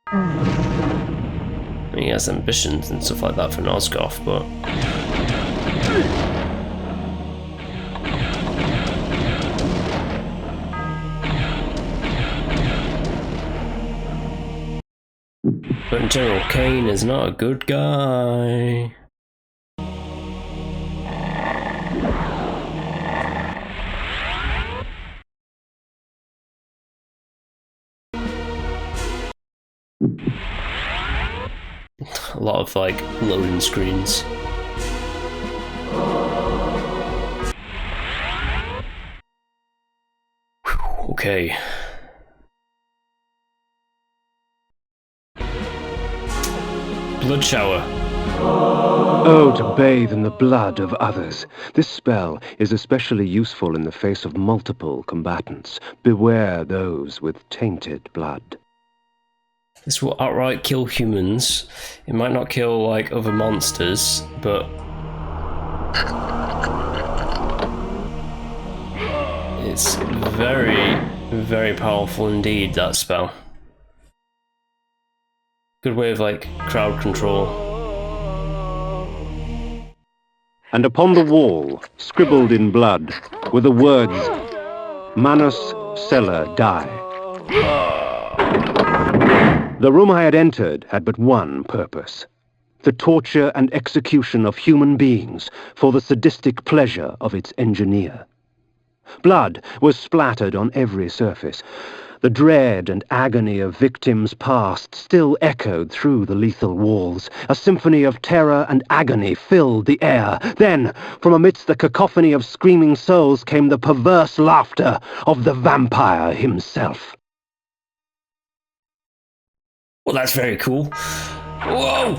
S1: I mean, he has ambitions and stuff like that for Nosgoth, but in general, Kain is not a good guy. A lot of like loading screens. Whew, okay. Blood shower.
S2: Oh, to bathe in the blood of others. This spell is especially useful in the face of multiple combatants. Beware those with tainted blood.
S1: This will outright kill humans. It might not kill like other monsters, but it's very, very powerful indeed, that spell. Good way of like crowd control.
S2: And upon the wall, scribbled in blood, were the words, Manus Celer Die. The room I had entered had but one purpose: the torture and execution of human beings for the sadistic pleasure of its engineer. Blood was splattered on every surface. The dread and agony of victims past still echoed through the lethal walls. A symphony of terror and agony filled the air. Then, from amidst the cacophony of screaming souls came the perverse laughter of the vampire himself.
S1: Well, that's very cool. Whoa!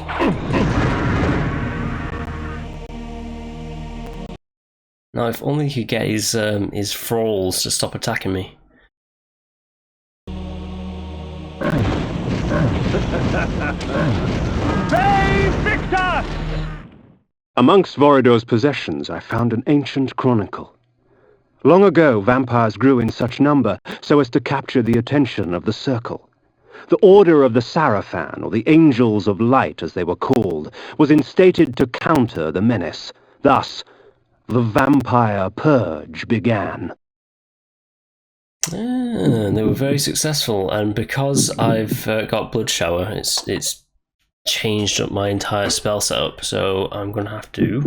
S1: Now, if only he could get his thralls to stop attacking me.
S7: Victor!
S2: Amongst Vorador's possessions, I found an ancient chronicle. Long ago, vampires grew in such number so as to capture the attention of the Circle. The Order of the Sarafan, or the Angels of Light as they were called, was instated to counter the menace. Thus, the vampire purge began.
S1: They were very successful, and because I've got Blood Shower, it's changed up my entire spell setup, so I'm going to have to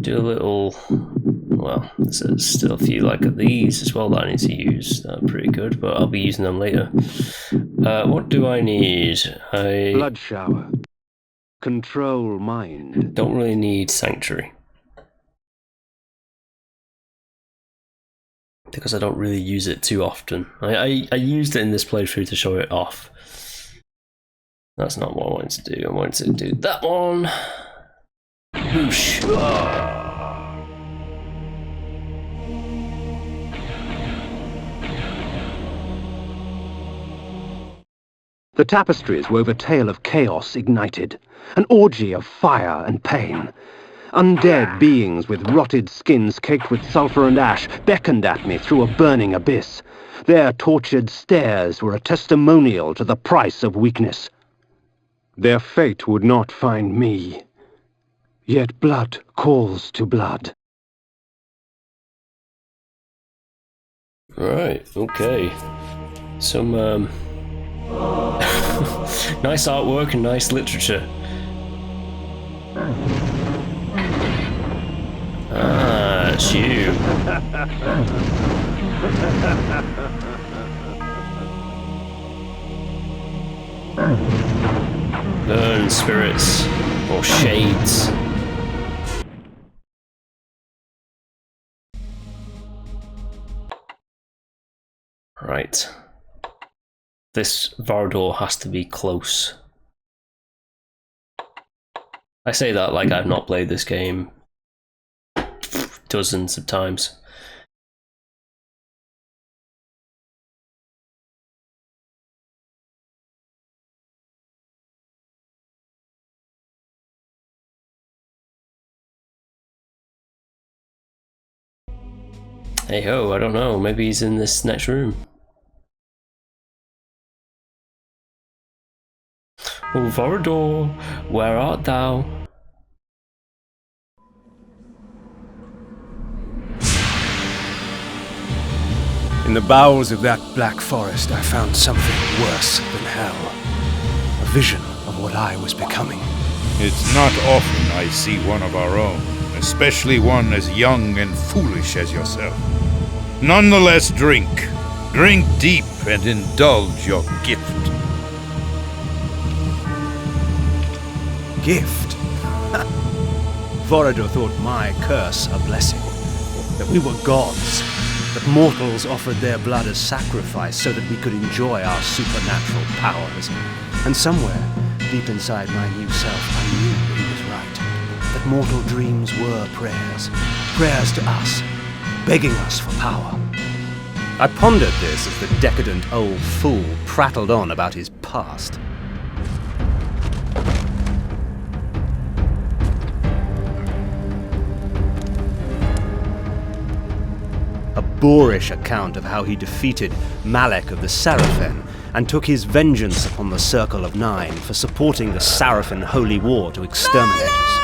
S1: do a little... Well, there's still a few like these as well that I need to use. They're pretty good, but I'll be using them later. What do I need?
S2: Blood Shower. Control mind.
S1: Don't really need Sanctuary, because I don't really use it too often. I used it in this playthrough to show it off. That's not what I wanted to do. I wanted to do that one. Whoosh.
S2: The tapestries wove a tale of chaos ignited, an orgy of fire and pain. Undead beings with rotted skins caked with sulphur and ash beckoned at me through a burning abyss. Their tortured stares were a testimonial to the price of weakness. Their fate would not find me. Yet blood calls to blood.
S1: Right, okay. Some, nice artwork and nice literature. Ah, it's you. Burn spirits or shades. Right. This Vorador has to be close. I say that like I've not played this game dozens of times. Hey ho, I don't know, maybe he's in this next room. Oh, Vorador, where art thou?
S4: In the bowels of that black forest, I found something worse than hell. A vision of what I was becoming.
S8: It's not often I see one of our own, especially one as young and foolish as yourself. Nonetheless, drink. Drink deep and indulge your gift.
S4: Gift? Vorador thought my curse a blessing. That we were gods. That mortals offered their blood as sacrifice so that we could enjoy our supernatural powers. And somewhere, deep inside my new self, I knew he was right. That mortal dreams were prayers. Prayers to us, begging us for power. I pondered this as the decadent old fool prattled on about his past. A boorish account of how he defeated Malek of the Sarafen and took his vengeance upon the Circle of Nine for supporting the Sarafen Holy War to exterminate us.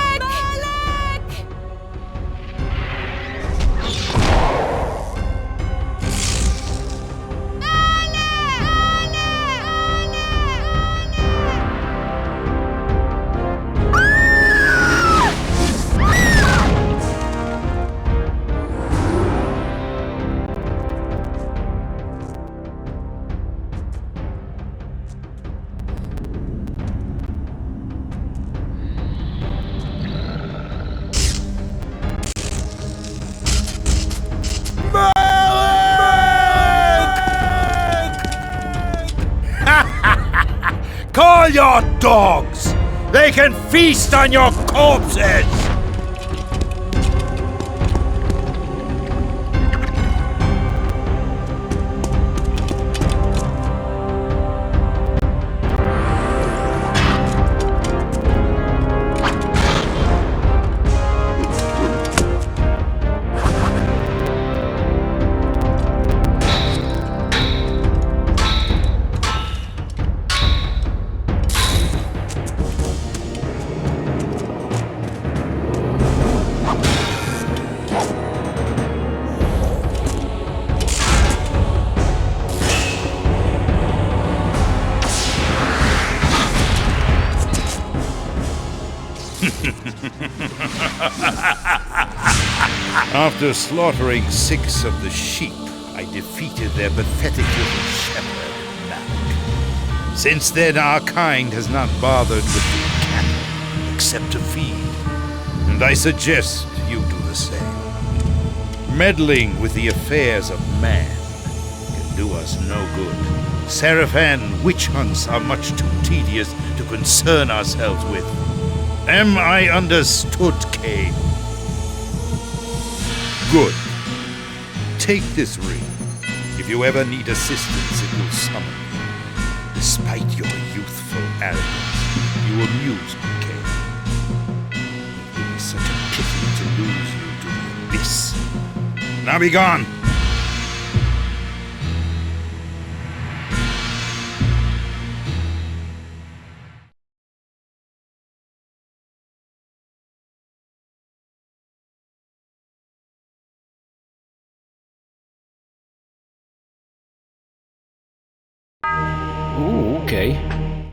S8: Call your dogs! They can feast on your corpses! After slaughtering 6 of the sheep, I defeated their pathetic little shepherd, Malek. Since then, our kind has not bothered with the cattle, except to feed. And I suggest you do the same. Meddling with the affairs of man can do us no good. Sarafan witch hunts are much too tedious to concern ourselves with. Am I understood, Kain? Good. Take this ring. If you ever need assistance, it will summon you. Despite your youthful arrogance, you amuse me, Kain. It would be such a pity to lose you to the abyss. Now be gone!
S1: Ooh, okay.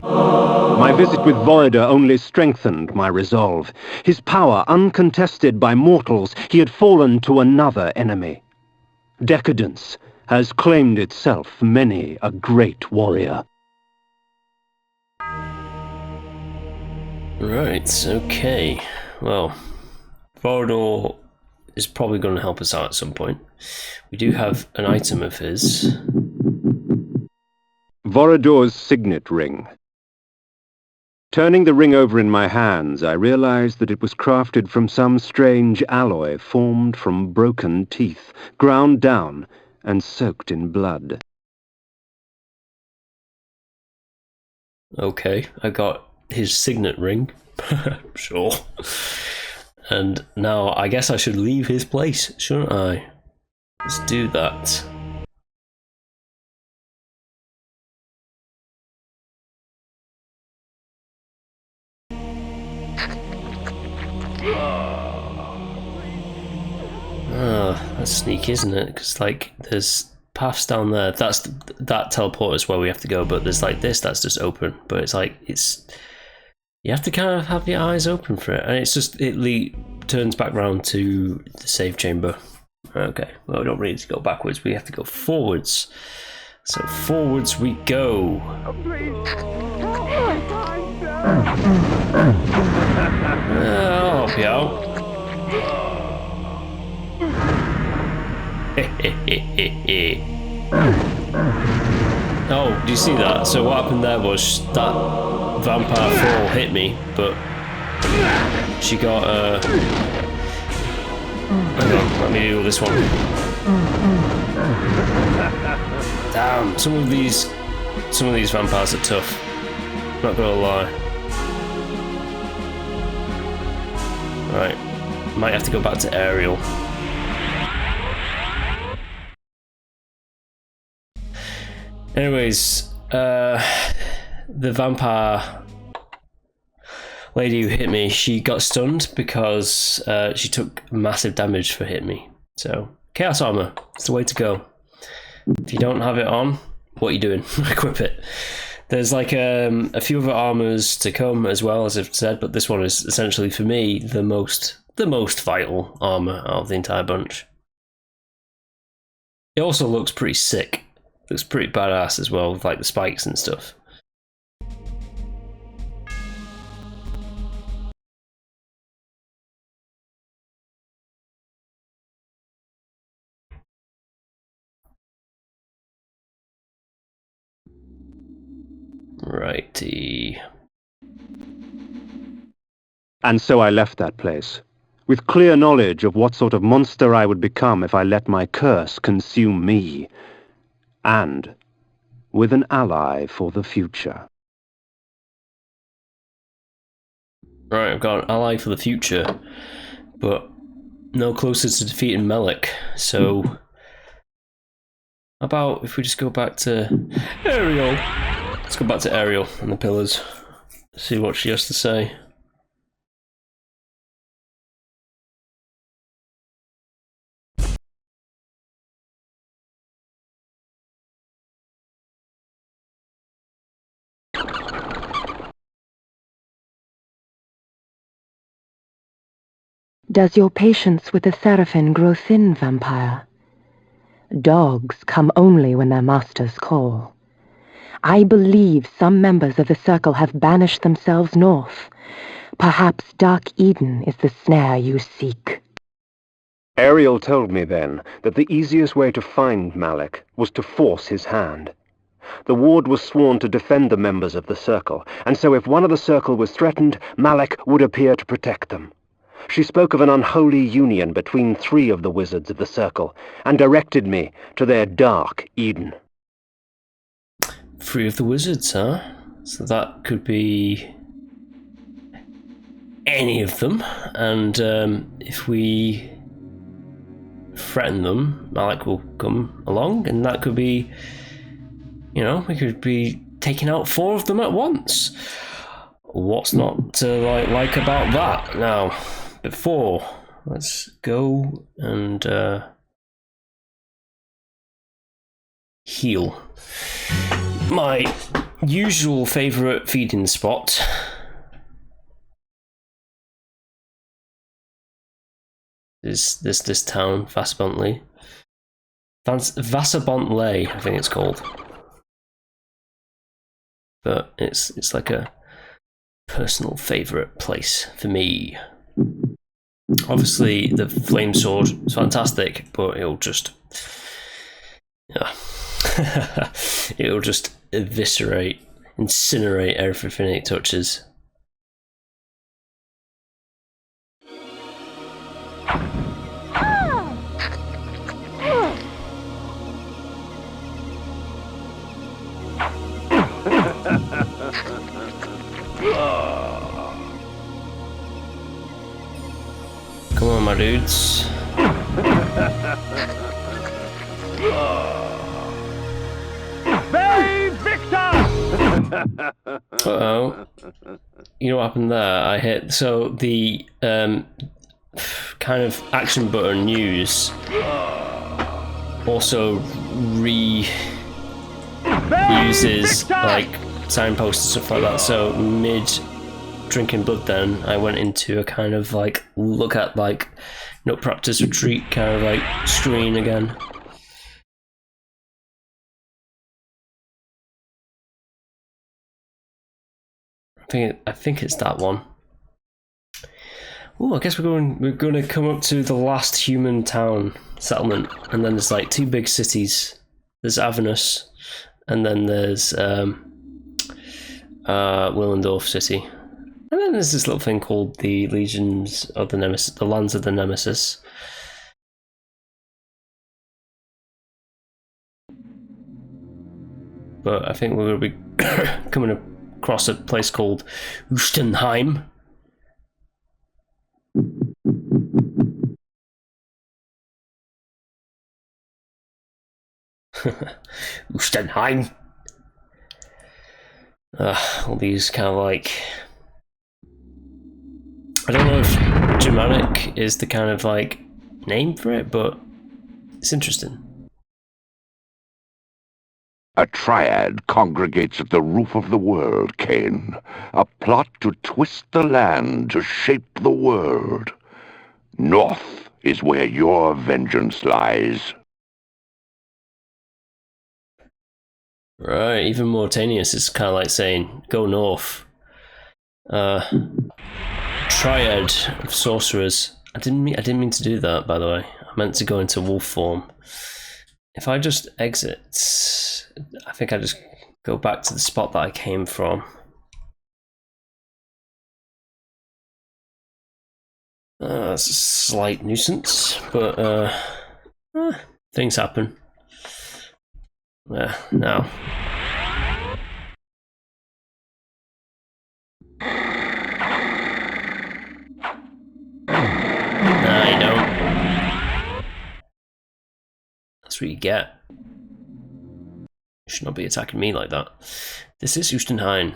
S2: My visit with Vorador only strengthened my resolve. His power, uncontested by mortals, he had fallen to another enemy. Decadence has claimed itself many a great warrior.
S1: Right, okay. Well, Vorador is probably going to help us out at some point. We do have an item of his.
S2: Vorador's signet ring. Turning the ring over in my hands, I realized that it was crafted from some strange alloy formed from broken teeth, ground down and soaked in blood.
S1: Okay, I got his signet ring. Sure. And now I guess I should leave his place, shouldn't I? Let's do that. That's sneaky, isn't it? Because like there's paths down there. That teleport is where we have to go, but there's like this that's just open. But it's like you have to kind of have your eyes open for it, and it's just it turns back round to the save chamber. Okay, well we don't really need to go backwards. We have to go forwards. So forwards we go. I'll help you out. Oh, do you see that? So what happened there was that vampire foal hit me, but she got hang on, let me do this one. Damn, some of these vampires are tough. Not gonna lie. Right, might have to go back to Ariel. Anyways, the vampire lady who hit me, she got stunned because she took massive damage for hitting me. So, Chaos Armor, it's the way to go. If you don't have it on, what are you doing? Equip it. There's like a few other armors to come as well, as I've said, but this one is essentially, for me, the most vital armor out of the entire bunch. It also looks pretty sick. Looks pretty badass as well, with like the spikes and stuff. Righty.
S2: And so I left that place, with clear knowledge of what sort of monster I would become if I let my curse consume me, and with an ally for the future.
S1: Right, I've got an ally for the future, but no closer to defeating Melik, so how about if we just go back to Ariel? Let's go back to Ariel and the pillars, see what she has to say.
S9: Does your patience with the Seraphim grow thin, vampire? Dogs come only when their masters call. I believe some members of the Circle have banished themselves north. Perhaps Dark Eden is the snare you seek.
S2: Ariel told me then that the easiest way to find Malik was to force his hand. The ward was sworn to defend the members of the Circle, and so if one of the Circle was threatened, Malik would appear to protect them. She spoke of an unholy union between 3 of the wizards of the Circle, and directed me to their Dark Eden.
S1: 3 of the wizards, huh? So that could be any of them, and if we threaten them, Malik will come along, and that could be, you know, we could be taking out 4 of them at once. What's not to like about that? Now, before, let's go and heal. My usual favourite feeding spot is this town, Vassabontley. Vassabontley, I think it's called. But it's like a personal favourite place for me. Obviously, the flame sword is fantastic, but it'll just, yeah, it'll just eviscerate, incinerate everything it touches. Come on, my dudes. Uh-oh. You know what happened there? I hit, so the kind of action button news also uses like signposts and stuff like that, so mid drinking blood then I went into a kind of like look at like Nutpractice retreat kind of like screen again. I think it's that one. Oh, I guess we're going to come up to the last human town settlement, and then there's like 2 big cities. There's Avernus, and then there's Willendorf city, and then there's this little thing called the Legions of the Nemesis, the Lands of the Nemesis. but I think we're going to be coming across a place called Ustenheim. Ustenheim. All these kind of like... I don't know if Germanic is the kind of like name for it, but it's interesting.
S6: A triad congregates at the roof of the world, Kain. A plot to twist the land, to shape the world. North is where your vengeance lies.
S1: Right, even Mortanius is kind of like saying, go north. Triad of sorcerers. I didn't mean to do that, by the way. I meant to go into wolf form. If I just exit, I think I just go back to the spot that I came from. That's a slight nuisance, but things happen. Now. Nah, you don't. That's what you get. You should not be attacking me like that. This is Ustenheim.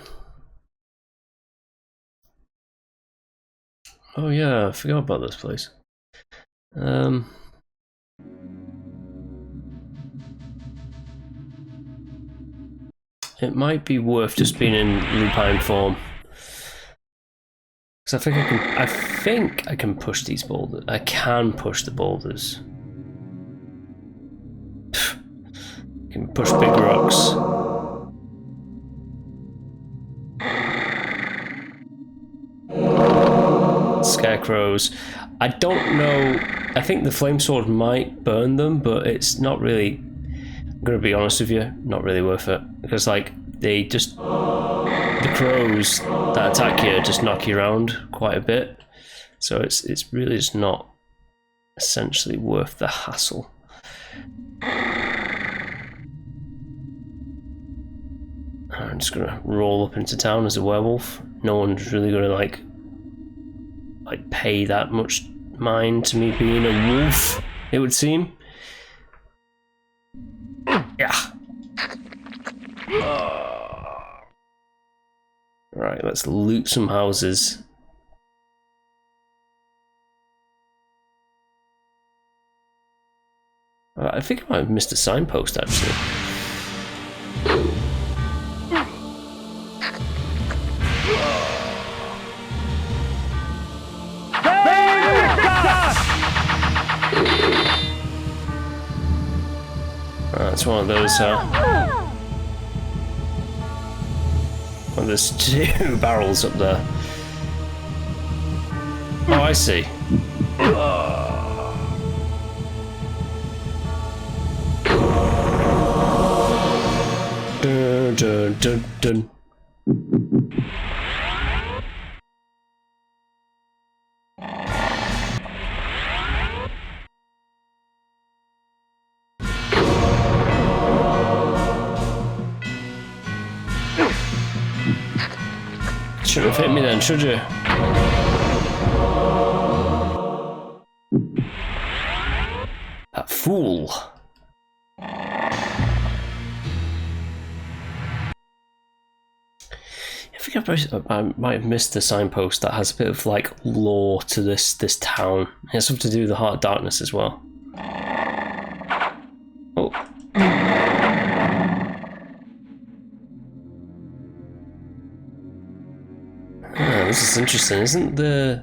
S1: Oh yeah, I forgot about this place. It might be worth just being in lupine form. Because I think I can push these boulders. I can push the boulders. I can push big rocks. Scarecrows. I don't know. I think the flame sword might burn them, but it's not really. I'm gonna be honest with you, not really worth it. Because like they just the crows that attack you just knock you around quite a bit. So it's really just not essentially worth the hassle. I'm just gonna roll up into town as a werewolf. No one's really gonna like pay that much mind to me being a wolf, it would seem. Yeah. Right, let's loot some houses. I think I might have missed a signpost actually. It's one of those, well, there's two barrels up there. Oh, I see. Dun, dun, dun, dun. Shouldn't have hit me then, should you? That fool. I think I might have missed the signpost that has a bit of like lore to this town. It has something to do with the Heart of Darkness as well. Oh. This is interesting, isn't the...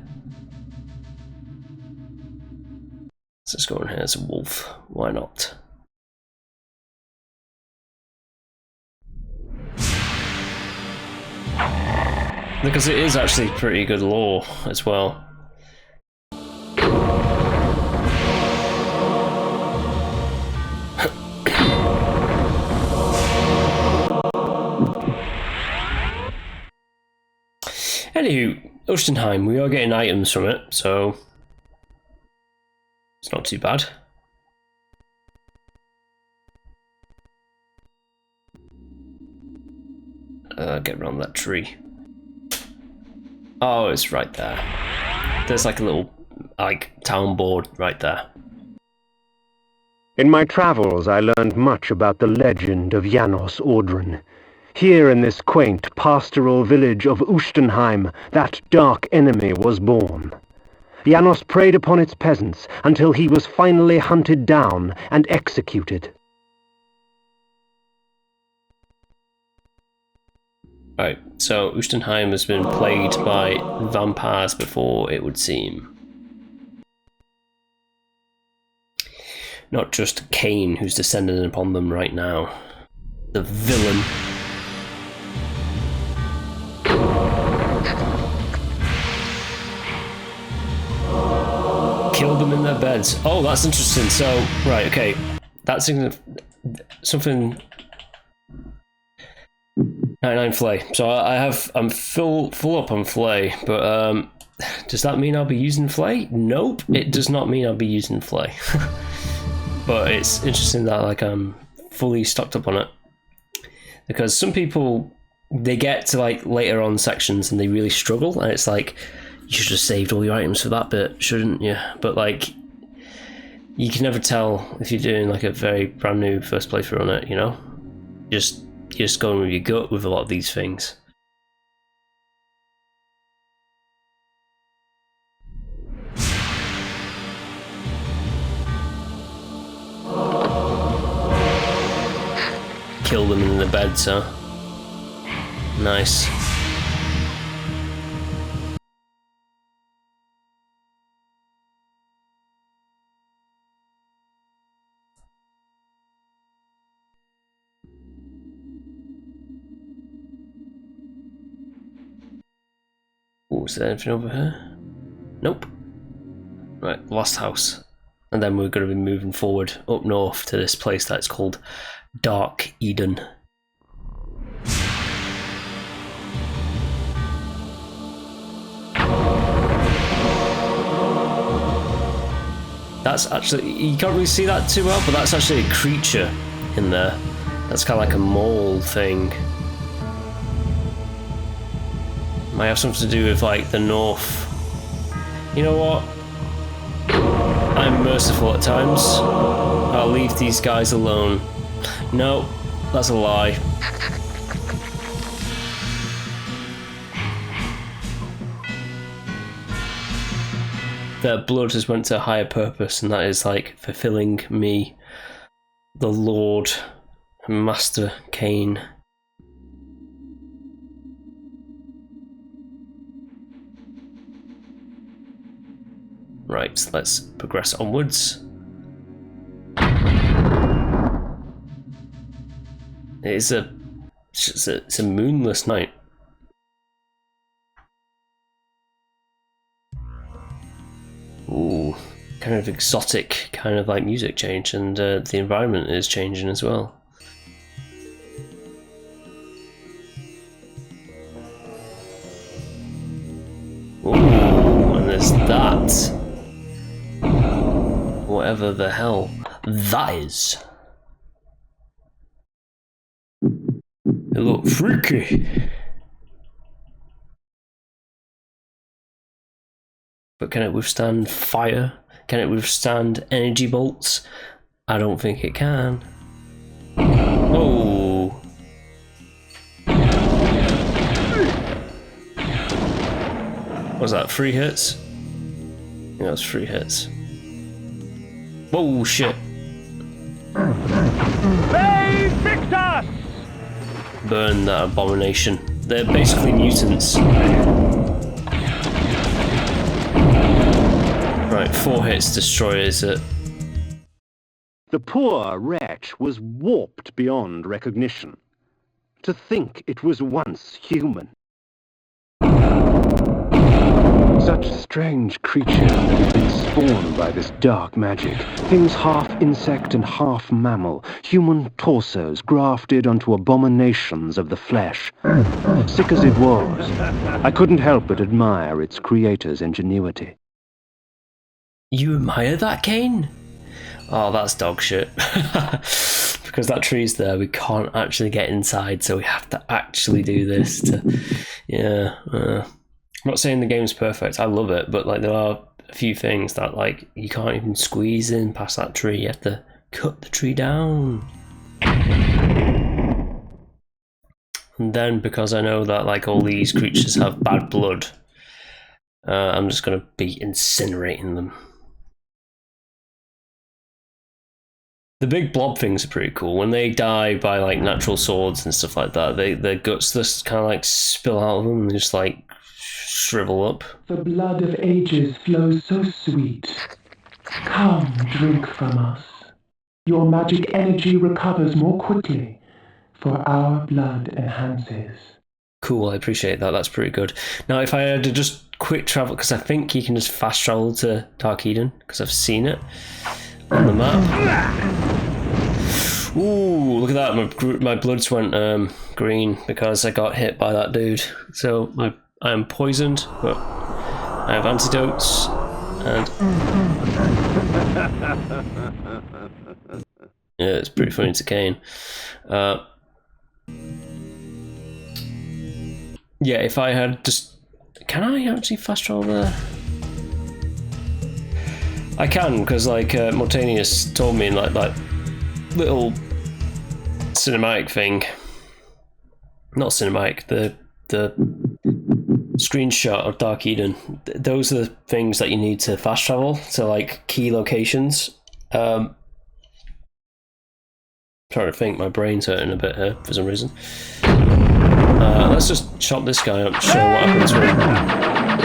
S1: Let's just go in here as a wolf. Why not? Because it is actually pretty good lore as well. Anywho, Ustenheim, we are getting items from it, so it's not too bad. get around that tree. Oh, it's right there. There's like a little, like, town board right there.
S2: In my travels, I learned much about the legend of Janos Ordren. Here in this quaint pastoral village of Ustenheim, that dark enemy was born. Janos preyed upon its peasants until he was finally hunted down and executed.
S1: Right, so Ustenheim has been plagued by vampires before, it would seem. Not just Kain, who's descending upon them right now. The villain. Kill them in their beds. Oh, that's interesting. So, right, okay. That's something... 99 flay. So I'm full up on flay, but does that mean I'll be using flay? Nope, it does not mean I'll be using flay. But it's interesting that like I'm fully stocked up on it, because some people, they get to like later on sections and they really struggle, and it's like, you should have saved all your items for that bit, shouldn't you? But like, you can never tell if you're doing like a very brand new first playthrough on it, you know? You're just going with your gut with a lot of these things. Kill them in the beds, huh? Nice. Oh, is there anything over here? Nope. Right, last house. And then we're going to be moving forward up north to this place that's called Dark Eden. That's actually, you can't really see that too well, but that's actually a creature in there. That's kind of like a mole thing. Might have something to do with like the north. You know what? I'm merciful at times. I'll leave these guys alone. No, that's a lie. Their blood has went to a higher purpose, and that is like fulfilling me, the Lord and Master Kain. Right, let's progress onwards. It's a moonless night. Ooh, kind of exotic, kind of like music change, and the environment is changing as well. Ooh, and there's that. Whatever the hell that is. It looked freaky. But can it withstand fire? Can it withstand energy bolts? I don't think it can. Oh. Was that 3 hits? Yeah, that's 3 hits. Whoa, shit.
S7: They fixed us!
S1: Burn that abomination. They're basically mutants. Right, 4 hits destroys it.
S2: The poor wretch was warped beyond recognition. To think it was once human. Such strange creatures that had been spawned by this dark magic. Things half insect and half mammal. Human torsos grafted onto abominations of the flesh. Sick as it was, I couldn't help but admire its creator's ingenuity.
S1: You admire that, Kain? Oh, that's dog shit. because that tree's there, we can't actually get inside, so we have to actually do this to, yeah. I'm not saying the game's perfect, I love it, but like there are a few things that like you can't even squeeze in past that tree, you have to cut the tree down. And then because I know that like all these creatures have bad blood, I'm just going to be incinerating them. The big blob things are pretty cool. When they die by like natural swords and stuff like that, their guts just kind of like spill out of them and just like shrivel up.
S5: The blood of ages flows so sweet. Come, drink from us. Your magic energy recovers more quickly, for our blood enhances.
S1: Cool, I appreciate that. That's pretty good. Now, if I had to just quick travel, because I think you can just fast travel to Dark Eden, because I've seen it on the map. Ooh, look at that! My bloods went green because I got hit by that dude. So I am poisoned, but I have antidotes, and yeah, it's pretty funny to Kain. Yeah, if I had just... Can I actually fast travel there? I can, because like Mortanius told me in like that little cinematic thing. Not cinematic, the screenshot of Dark Eden. Those are the things that you need to fast travel to like key locations. Trying to think, my brain's hurting a bit here for some reason. Let's just chop this guy up and show what happens to him.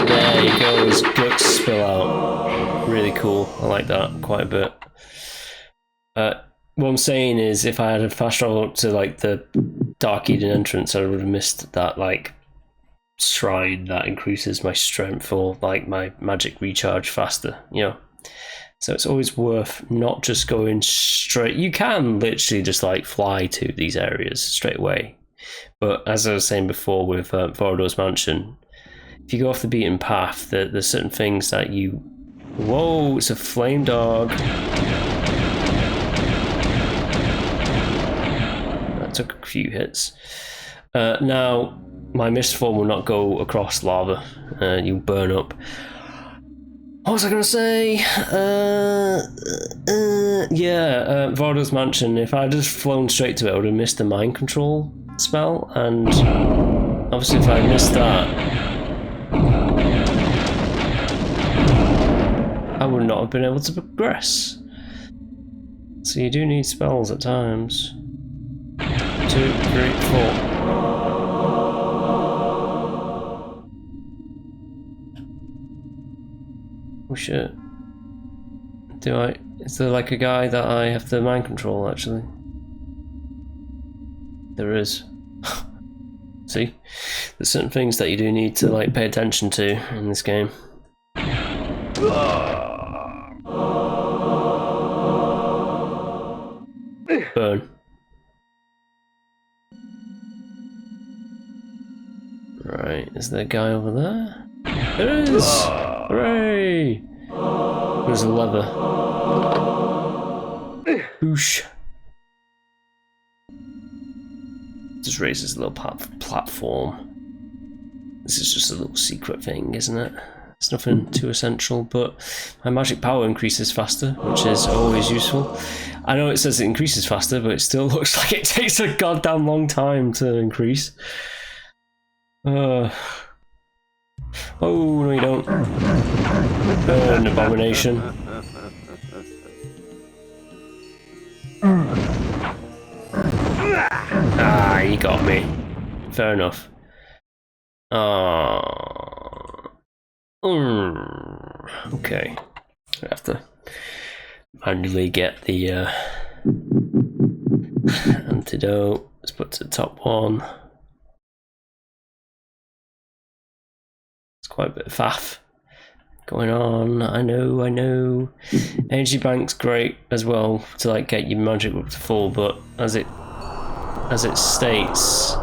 S1: There you go, his guts spill out. Really cool, I like that quite a bit. What I'm saying is, if I had a fast travel up to like the Dark Eden entrance, I would have missed that like shrine that increases my strength or like my magic recharge faster, you know. So it's always worth not just going straight. You can literally just like fly to these areas straight away. But as I was saying before with Vorador's mansion, if you go off the beaten path, there's certain things that you... Whoa, it's a flame dog. That took a few hits. Now, my mist form will not go across lava. You burn up. What was I going to say? Yeah, Vorador's mansion. If I had just flown straight to it, I would have missed the mind control spell, and obviously if I missed that, I would not have been able to progress. So you do need spells at times. 2, 3, 4. Oh shit. Is there like a guy that I have to mind control actually? There is. See? There's certain things that you do need to like pay attention to in this game. Burn. Right, is there a guy over there? There is! Hooray! There's a lever. Whoosh. Just raises a little platform. This is just a little secret thing, isn't it? It's nothing too essential, but my magic power increases faster, which is always useful. I know it says it increases faster, but it still looks like it takes a goddamn long time to increase. Oh, no you don't. Burn, abomination. Ah, you got me. Fair enough. Okay. I have to manually get the antidote. Let's put to the top one. It's quite a bit of faff going on. I know. Energy bank's great as well to like get your magic up to full, but as it states,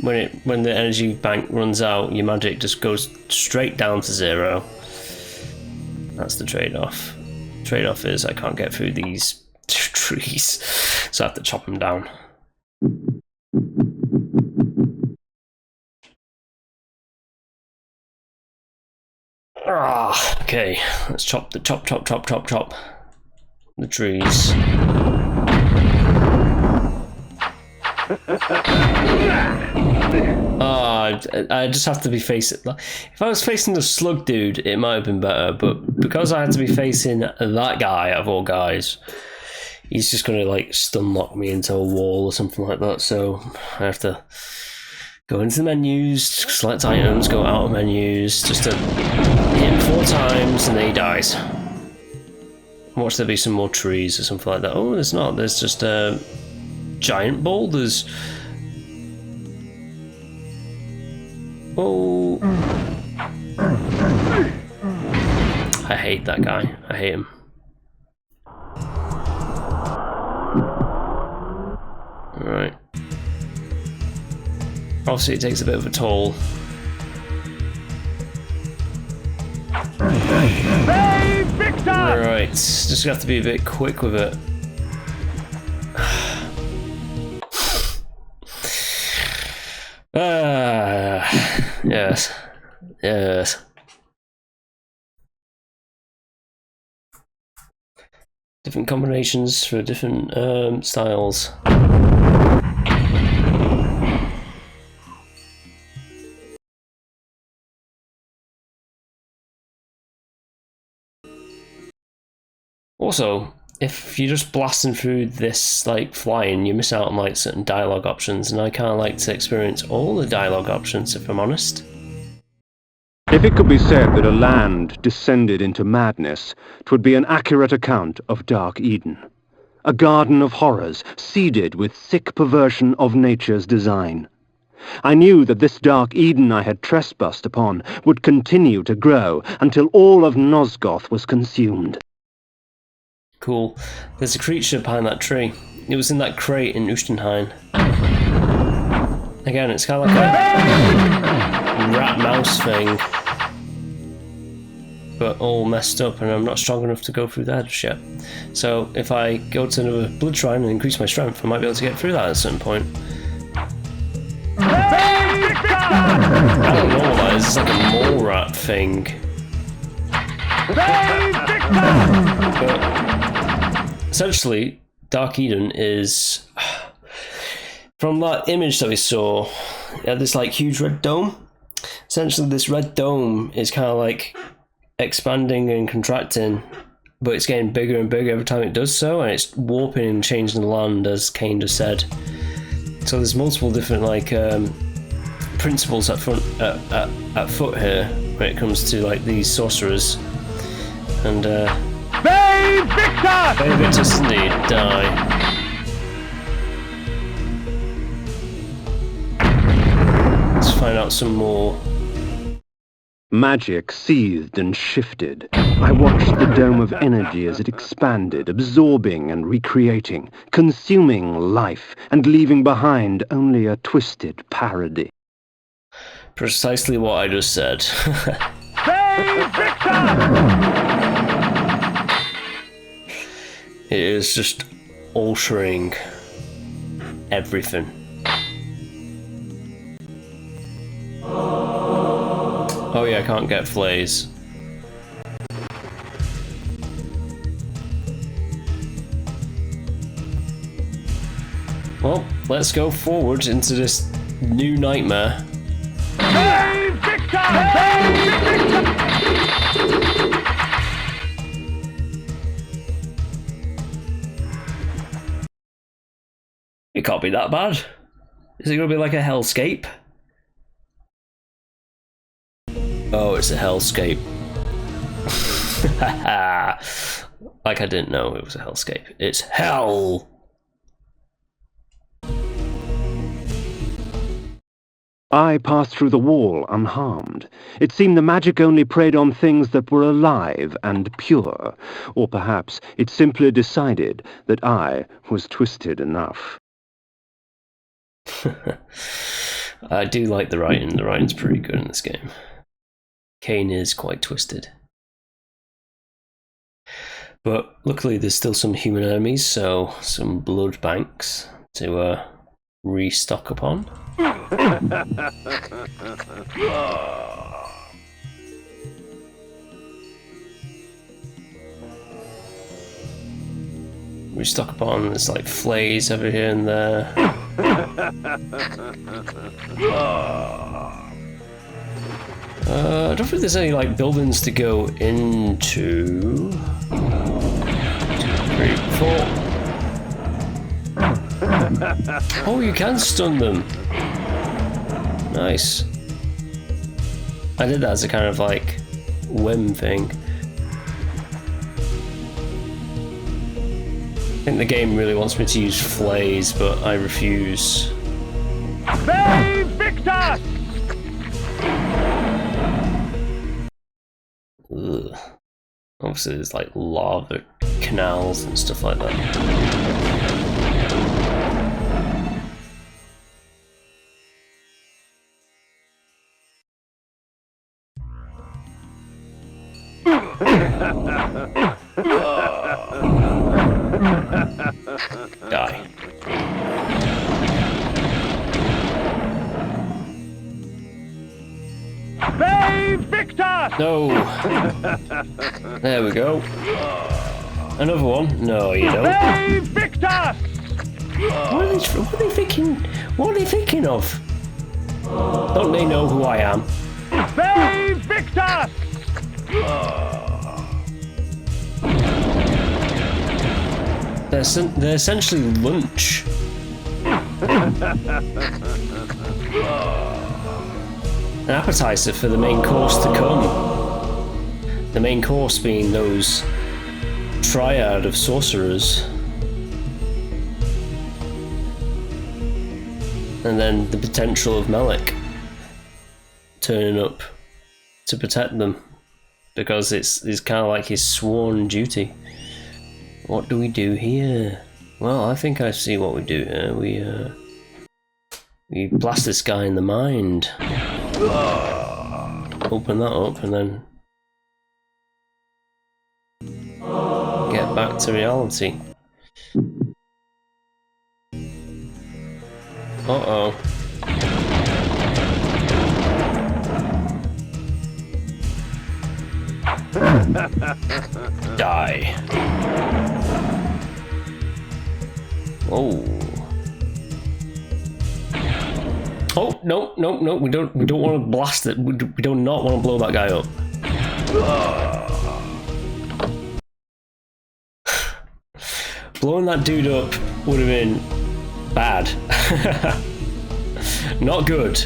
S1: when the energy bank runs out, your magic just goes straight down to 0. That's the trade-off. trade-off is I can't get through these trees, so I have to chop them down. Okay, let's chop the chop the trees. I just have to be facing. If I was facing the slug dude, it might have been better, but because I had to be facing that guy out of all guys, he's just gonna like stun lock me into a wall or something like that. So I have to go into the menus, select items, go out of menus, just to hit him 4 times, and then he dies. Watch there be some more trees or something like that. Oh, there's not. There's just giant boulders. Oh. I hate that guy. I hate him. Alright. Obviously it takes a bit of a toll. Right, just have to be a bit quick with it. Yes. Yes. Different combinations for different styles. Also, if you're just blasting through this like flying, you miss out on like certain dialogue options, and I kind of like to experience all the dialogue options, if I'm honest.
S2: If it could be said that a land descended into madness, 'twould be an accurate account of Dark Eden. A garden of horrors, seeded with sick perversion of nature's design. I knew that this Dark Eden I had trespassed upon would continue to grow until all of Nosgoth was consumed.
S1: Cool. There's a creature behind that tree. It was in that crate in Ustenheim. Again, it's kind of like a rat-mouse thing, but all messed up, and I'm not strong enough to go through that just yet. So if I go to another blood shrine and increase my strength, I might be able to get through that at a certain point. I don't know what that is. It's like a mole rat thing. But essentially, Dark Eden is, from that image that we saw, it had this like huge red dome. Essentially, this red dome is kind of like expanding and contracting, but it's getting bigger and bigger every time it does so, and it's warping and changing the land, as Kain just said. So there's multiple different like principles at foot here when it comes to like these sorcerers. And Victus indeed, die. Let's find out some more.
S2: Magic seethed and shifted. I watched the dome of energy as it expanded, absorbing and recreating, consuming life, and leaving behind only a twisted parody.
S1: Precisely what I just said. It is just altering everything. Oh yeah, I can't get flays. Well, let's go forward into this new nightmare. It can't be that bad. Is it going to be like a hellscape? Oh, it's a hellscape. Like I didn't know it was a hellscape. It's hell!
S2: I passed through the wall unharmed. It seemed the magic only preyed on things that were alive and pure. Or perhaps it simply decided that I was twisted enough.
S1: I do like the writing. The writing's pretty good in this game. Kain is quite twisted. But luckily there's still some human enemies, so some blood banks to restock upon. Restock upon, there's like flays over here and there. I don't think there's any like buildings to go into. 2, 3, 4. Oh, you can stun them. Nice. I did that as a kind of like whim thing. I think the game really wants me to use flays, but I refuse.
S7: Victor!
S1: Ugh. Obviously there's like lava canals and stuff like that. Die.
S7: Victor!
S1: No! There we go. Another one? No, you don't.
S7: Victor!
S1: What are they thinking? What are they thinking of? Don't they know who I am?
S7: Victor!
S1: They're essentially lunch. An appetizer for the main course to come. The main course being those triad of sorcerers. And then the potential of Malik turning up to protect them. Because it's kind of like his sworn duty. What do we do here? Well, I think I see what we do here. We blast this guy in the mind. Open that up and then get back to reality. Uh-oh. Die. Oh. Oh, no, we don't want to blast it. We do not want to blow that guy up. Blowing that dude up would have been bad. Not good.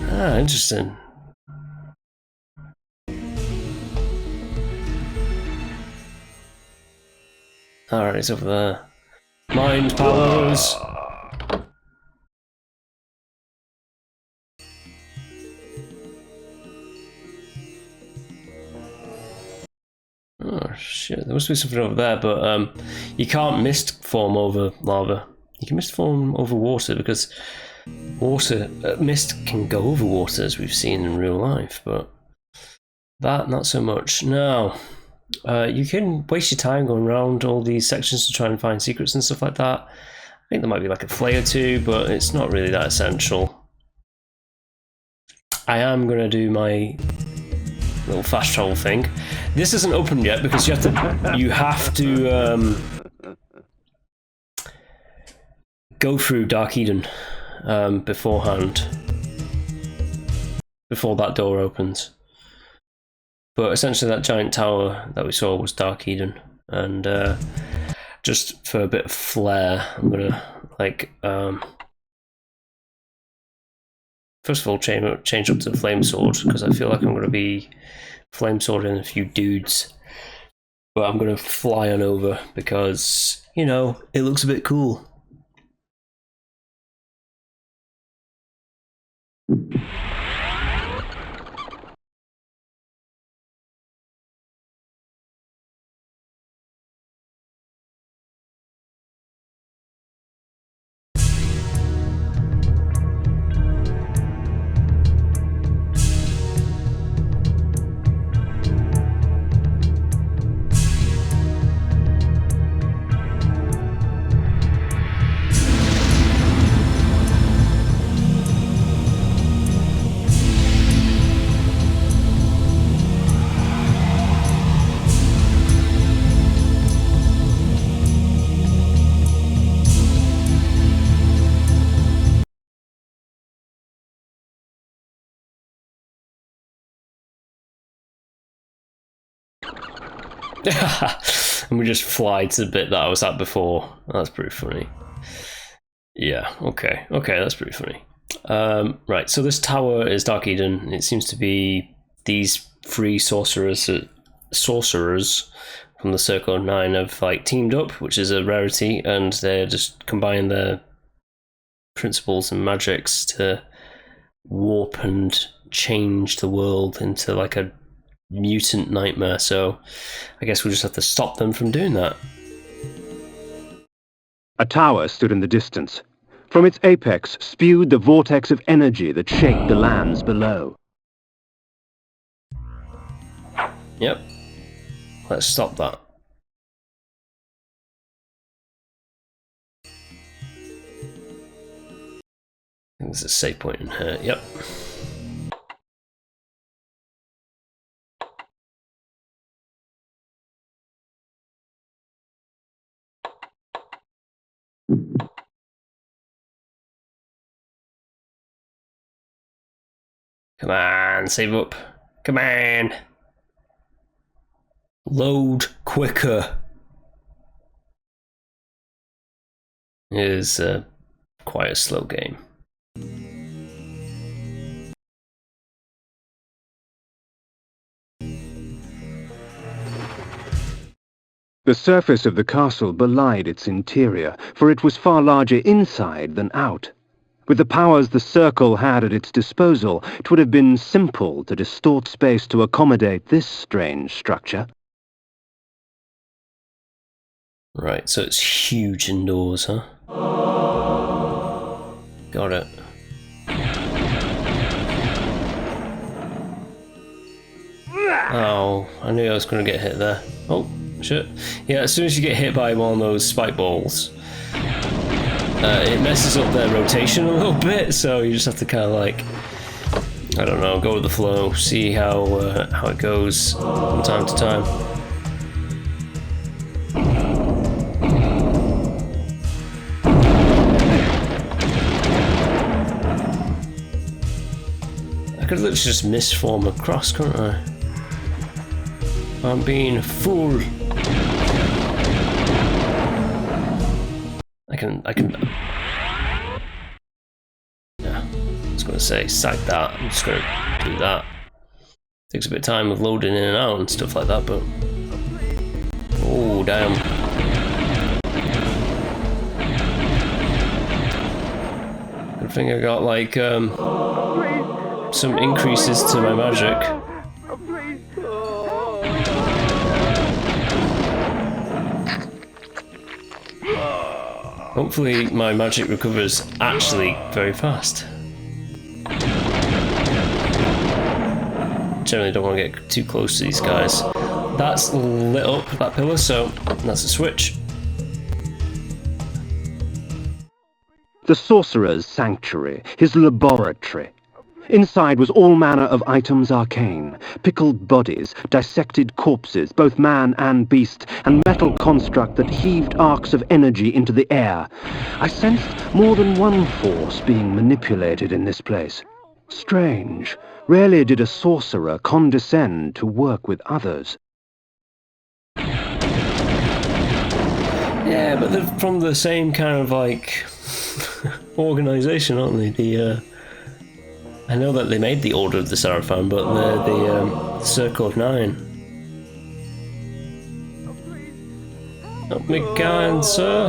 S1: Ah, interesting. Alright, it's over there. Mind powers! Oh shit, there must be something over there, but you can't mist form over lava. You can mist form over water because water, mist can go over water as we've seen in real life, but that not so much. Now, you can waste your time going around all these sections to try and find secrets and stuff like that. I think there might be like a flay or two, but it's not really that essential. I am going to do my little fast travel thing. This isn't open yet because you have to go through Dark Eden beforehand, before that door opens. But essentially that giant tower that we saw was Dark Eden, and just for a bit of flair, I'm gonna like first of all change up to the flame sword because I feel like I'm gonna be flame swording a few dudes, but I'm gonna fly on over because, you know, it looks a bit cool. And we just fly to the bit that I was at before. That's pretty funny. Yeah, okay, that's pretty funny. Right, so this tower is Dark Eden. It seems to be these three sorcerers from the Circle of Nine have like teamed up, which is a rarity, and they're just combining their principles and magics to warp and change the world into like a mutant nightmare. So I guess we'll just have to stop them from doing that.
S2: A tower stood in the distance. From its apex spewed the vortex of energy that shaped the lands below.
S1: Yep. Let's stop that. There's a save point in here. Yep. Come on, save up. Come on. Load quicker. It is quite a slow game.
S2: The surface of the castle belied its interior, for it was far larger inside than out. With the powers the Circle had at its disposal, it would have been simple to distort space to accommodate this strange structure.
S1: Right, so it's huge indoors, huh? Got it. Oh, I knew I was going to get hit there. Oh, shit. Yeah, as soon as you get hit by one of those spike balls, it messes up their rotation a little bit, so you just have to kind of like, I don't know, go with the flow, see how it goes from time to time. I could literally just misform across, couldn't I? I'm being a fool. I can. Yeah, I was gonna say, sack that. I'm just gonna do that. Takes a bit of time with loading in and out and stuff like that, but. Oh, damn. Good thing I got, like, some increases to my magic. Hopefully my magic recovers actually very fast. Generally don't want to get too close to these guys. That's lit up, that pillar, so that's a switch.
S2: The sorcerer's sanctuary, his laboratory. Inside was all manner of items arcane, pickled bodies, dissected corpses, both man and beast, and metal construct that heaved arcs of energy into the air. I sensed more than one force being manipulated in this place. Strange. Rarely did a sorcerer condescend to work with others.
S1: Yeah, but they're from the same kind of like organization, aren't they? I know that they made the Order of the Seraphim, but they're the Circle of Nine. Help me, kind sir.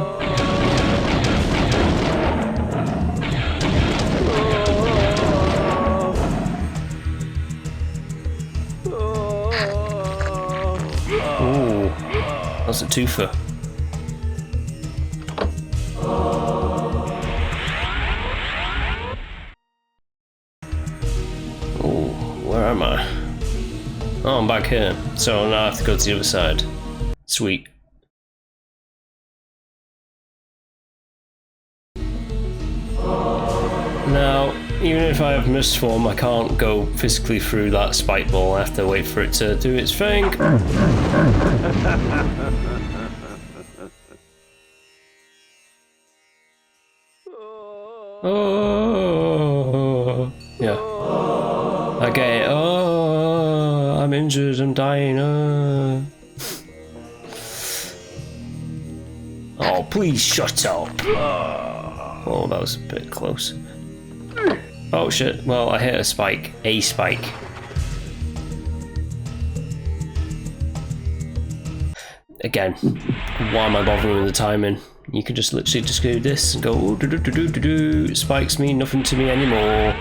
S1: Ooh, that's a twofer. Where am I? Oh, I'm back here. So now I have to go to the other side. Sweet. Now, even if I have misform, I can't go physically through that spike ball. I have to wait for it to do its thing. Oh, yeah. Okay. Oh, I'm injured. I'm dying. please shut up. Oh, that was a bit close. Oh shit, well I hit a spike. A spike. Again, why am I bothering with the timing? You could just literally just do this and go do do do do do do. Spikes mean nothing to me anymore.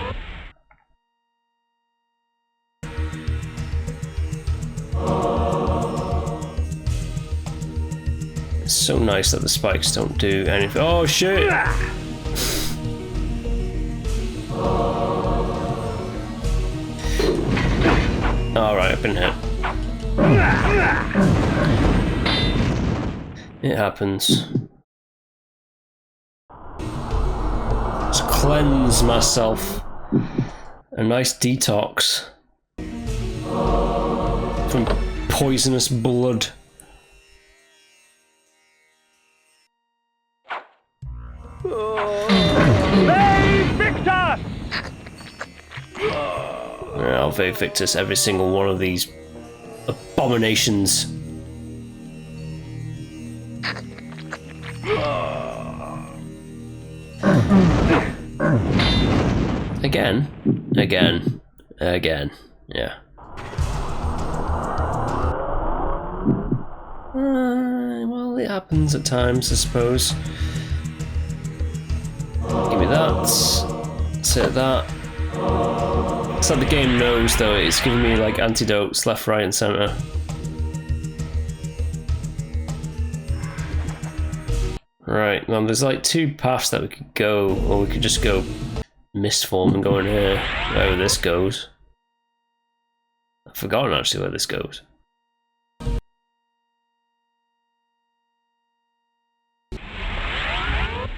S1: It's so nice that the spikes don't do anything. Oh shit! Alright, I've been hit. It happens. Let's cleanse myself. A nice detox from poisonous blood.
S7: Victus!
S1: I'll Ve Victus every single one of these abominations. Again, again, again, yeah. Well, it happens at times, I suppose. Give me that. Set that. It's like the game knows, though. It's giving me like antidotes left, right, and center. Right, well, there's like two paths that we could go, or we could just go mist form and go in here, wherever this goes. I've forgotten actually where this goes.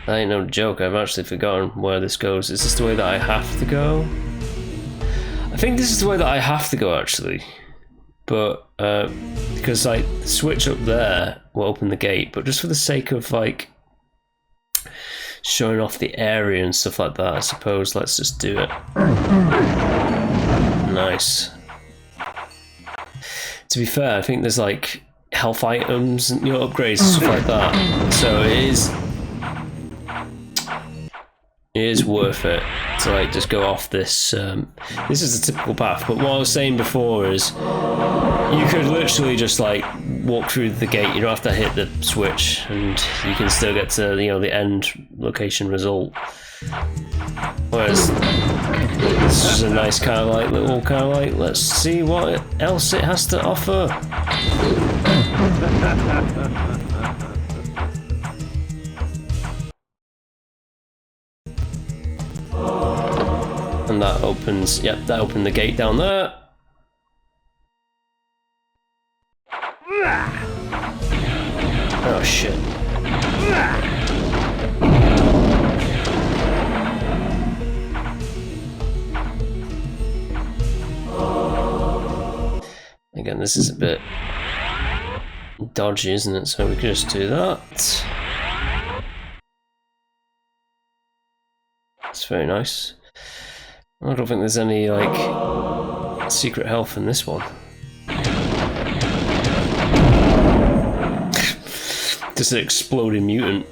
S1: That ain't no joke, I've actually forgotten where this goes. Is this the way that I have to go? I think this is the way that I have to go actually. But, because like, the switch up there will open the gate, but just for the sake of like, showing off the area and stuff like that, I suppose, let's just do it. Nice. To be fair, I think there's like health items and upgrades and stuff like that, so it is worth it to like just go off this. This is a typical path, but what I was saying before is you could literally just like walk through the gate. You don't have to hit the switch, and you can still get to the end location result. Whereas this is a nice kind of like little kind of like, let's see what else it has to offer. And that opens, yep, that opened the gate down there. Oh shit. Again, this is a bit dodgy, isn't it? So we can just do that. It's very nice. I don't think there's any like secret health in this one. Just an exploding mutant.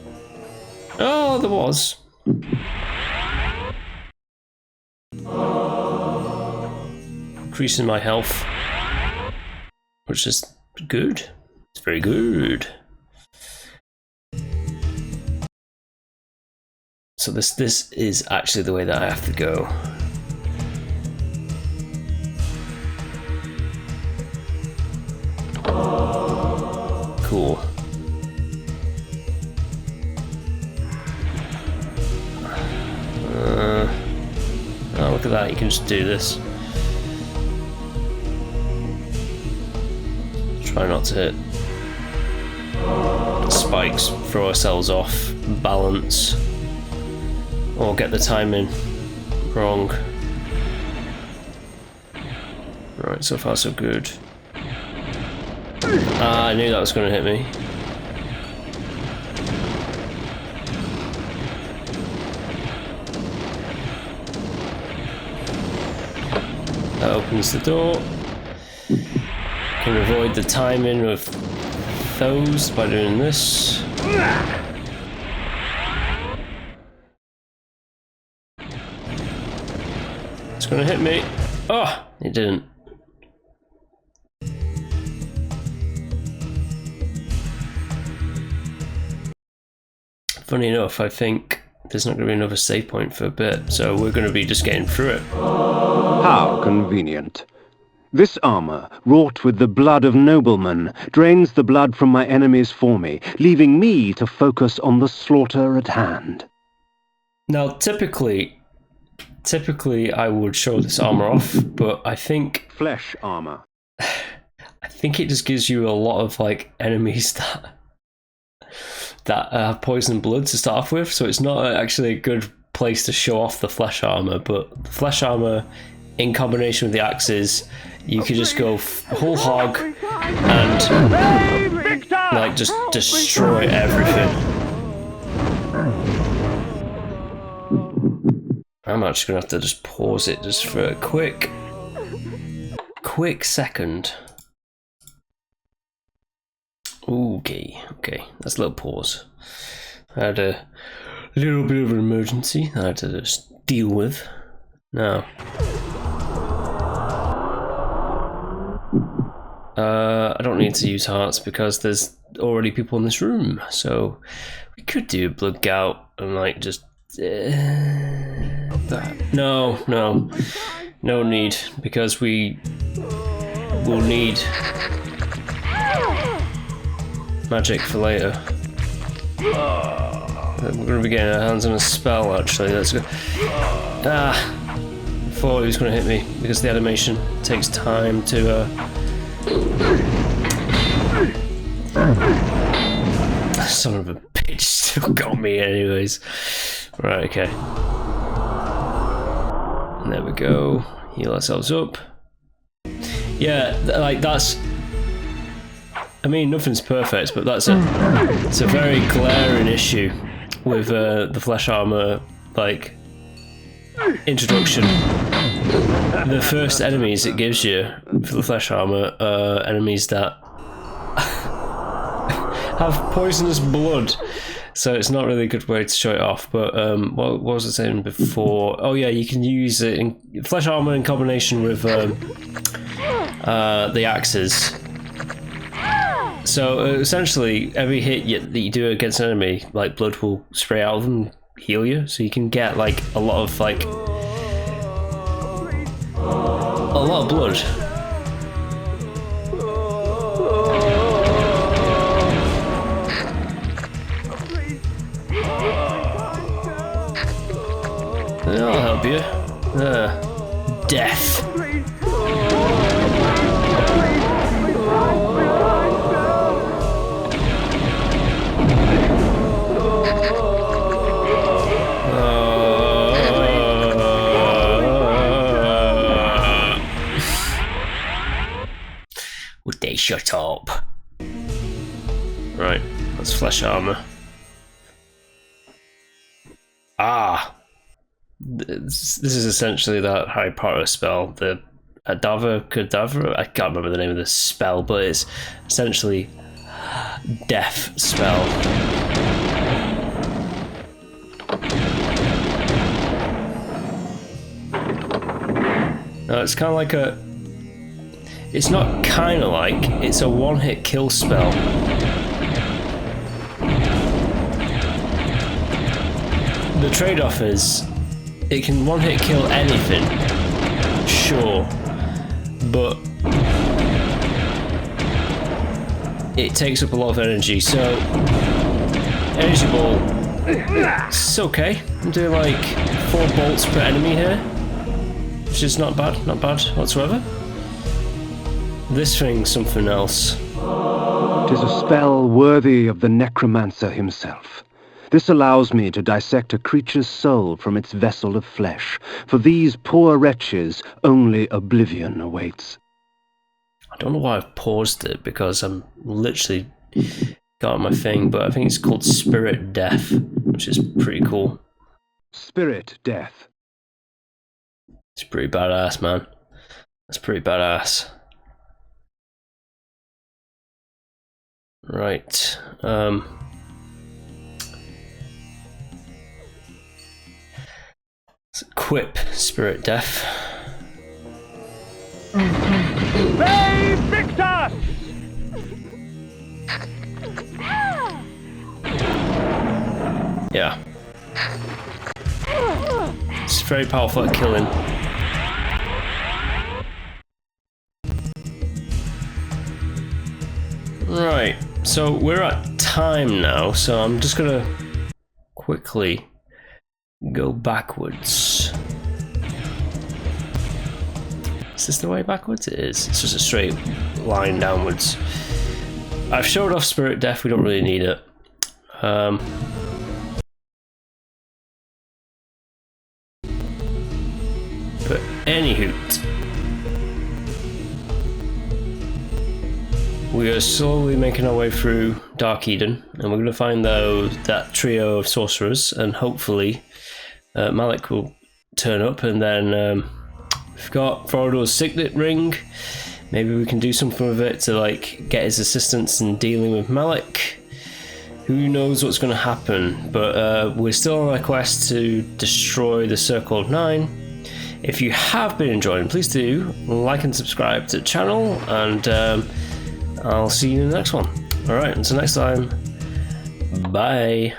S1: Oh, there was. Increasing my health, which is good. It's very good. So this is actually the way that I have to go. Cool. Oh, look at that, you can just do this. Try not to hit spikes, throw ourselves off balance, or get the timing wrong. Right, so far so good. Ah, I knew that was going to hit me. That opens the door. Can avoid the timing of those by doing this. gonna hit me. Oh, it didn't. Funny enough, I think there's not going to be another save point for a bit, so we're going to be just getting through it.
S2: How convenient. This armor, wrought with the blood of noblemen, drains the blood from my enemies for me, leaving me to focus on the slaughter at hand.
S1: Now, typically I would show this armor off, but I think
S2: Flesh armor.
S1: I think it just gives you a lot of like enemies that have poison blood to start off with, so it's not actually a good place to show off the flesh armor. But the flesh armor, in combination with the axes, you could just go whole hog and like just destroy everything. I'm actually gonna have to just pause it just for a quick second. Okay, that's a little pause. I had a little bit of an emergency I had to just deal with. Now, I don't need to use hearts because there's already people in this room, so we could do blood gout and like just that. No need, because we will need magic for later. We're gonna be getting our hands on a spell actually. Let's go. I thought he was gonna hit me because the animation takes time to son of a bitch still got me anyways. Right, okay. And there we go. Heal ourselves up. Yeah, like that's, I mean, nothing's perfect, but it's a very glaring issue with the flesh armor, like, introduction. The first enemies it gives you for the flesh armor are enemies that have poisonous blood, so it's not really a good way to show it off. But what was I saying before? Oh yeah, you can use it in flesh armor in combination with the axes. So essentially, every hit that you do against an enemy, like blood will spray out of them, and heal you. So you can get like a lot of blood. I'll help you. Death. Would they shut up? Right, that's flesh armor. This is essentially that Harry Potter spell, the Cadavra. I can't remember the name of the spell, but it's essentially death spell. No, it's kind of like a. It's not kind of like, it's a one-hit kill spell. The trade-off is, it can one-hit kill anything, sure, but it takes up a lot of energy, so energy ball, it's okay. I'm doing like 4 bolts per enemy here, which is not bad whatsoever. This thing's something else.
S2: 'Tis a spell worthy of the necromancer himself. This allows me to dissect a creature's soul from its vessel of flesh. For these poor wretches, only oblivion awaits.
S1: I don't know why I've paused it, because I'm literally got on my thing, but I think it's called Spirit Death, which is pretty cool.
S2: Spirit Death.
S1: It's pretty badass, man. That's pretty badass. Right. Let's equip Spirit Death.
S7: They Victus!
S1: Yeah. It's very powerful at killing. Right, so we're at time now, so I'm just gonna quickly go backwards. Is this the way backwards? It is. It's just a straight line downwards. I've showed off Spirit Death, we don't really need it. But anywho, we are slowly making our way through Dark Eden, and we're going to find that trio of sorcerers, and hopefully Malik will turn up, and then we've got Vorador's signet ring. Maybe we can do something with it to like get his assistance in dealing with Malik. Who knows what's going to happen, but we're still on a quest to destroy the Circle of Nine. If you have been enjoying, please do like and subscribe to the channel, and I'll see you in the next one. Alright, until next time, bye.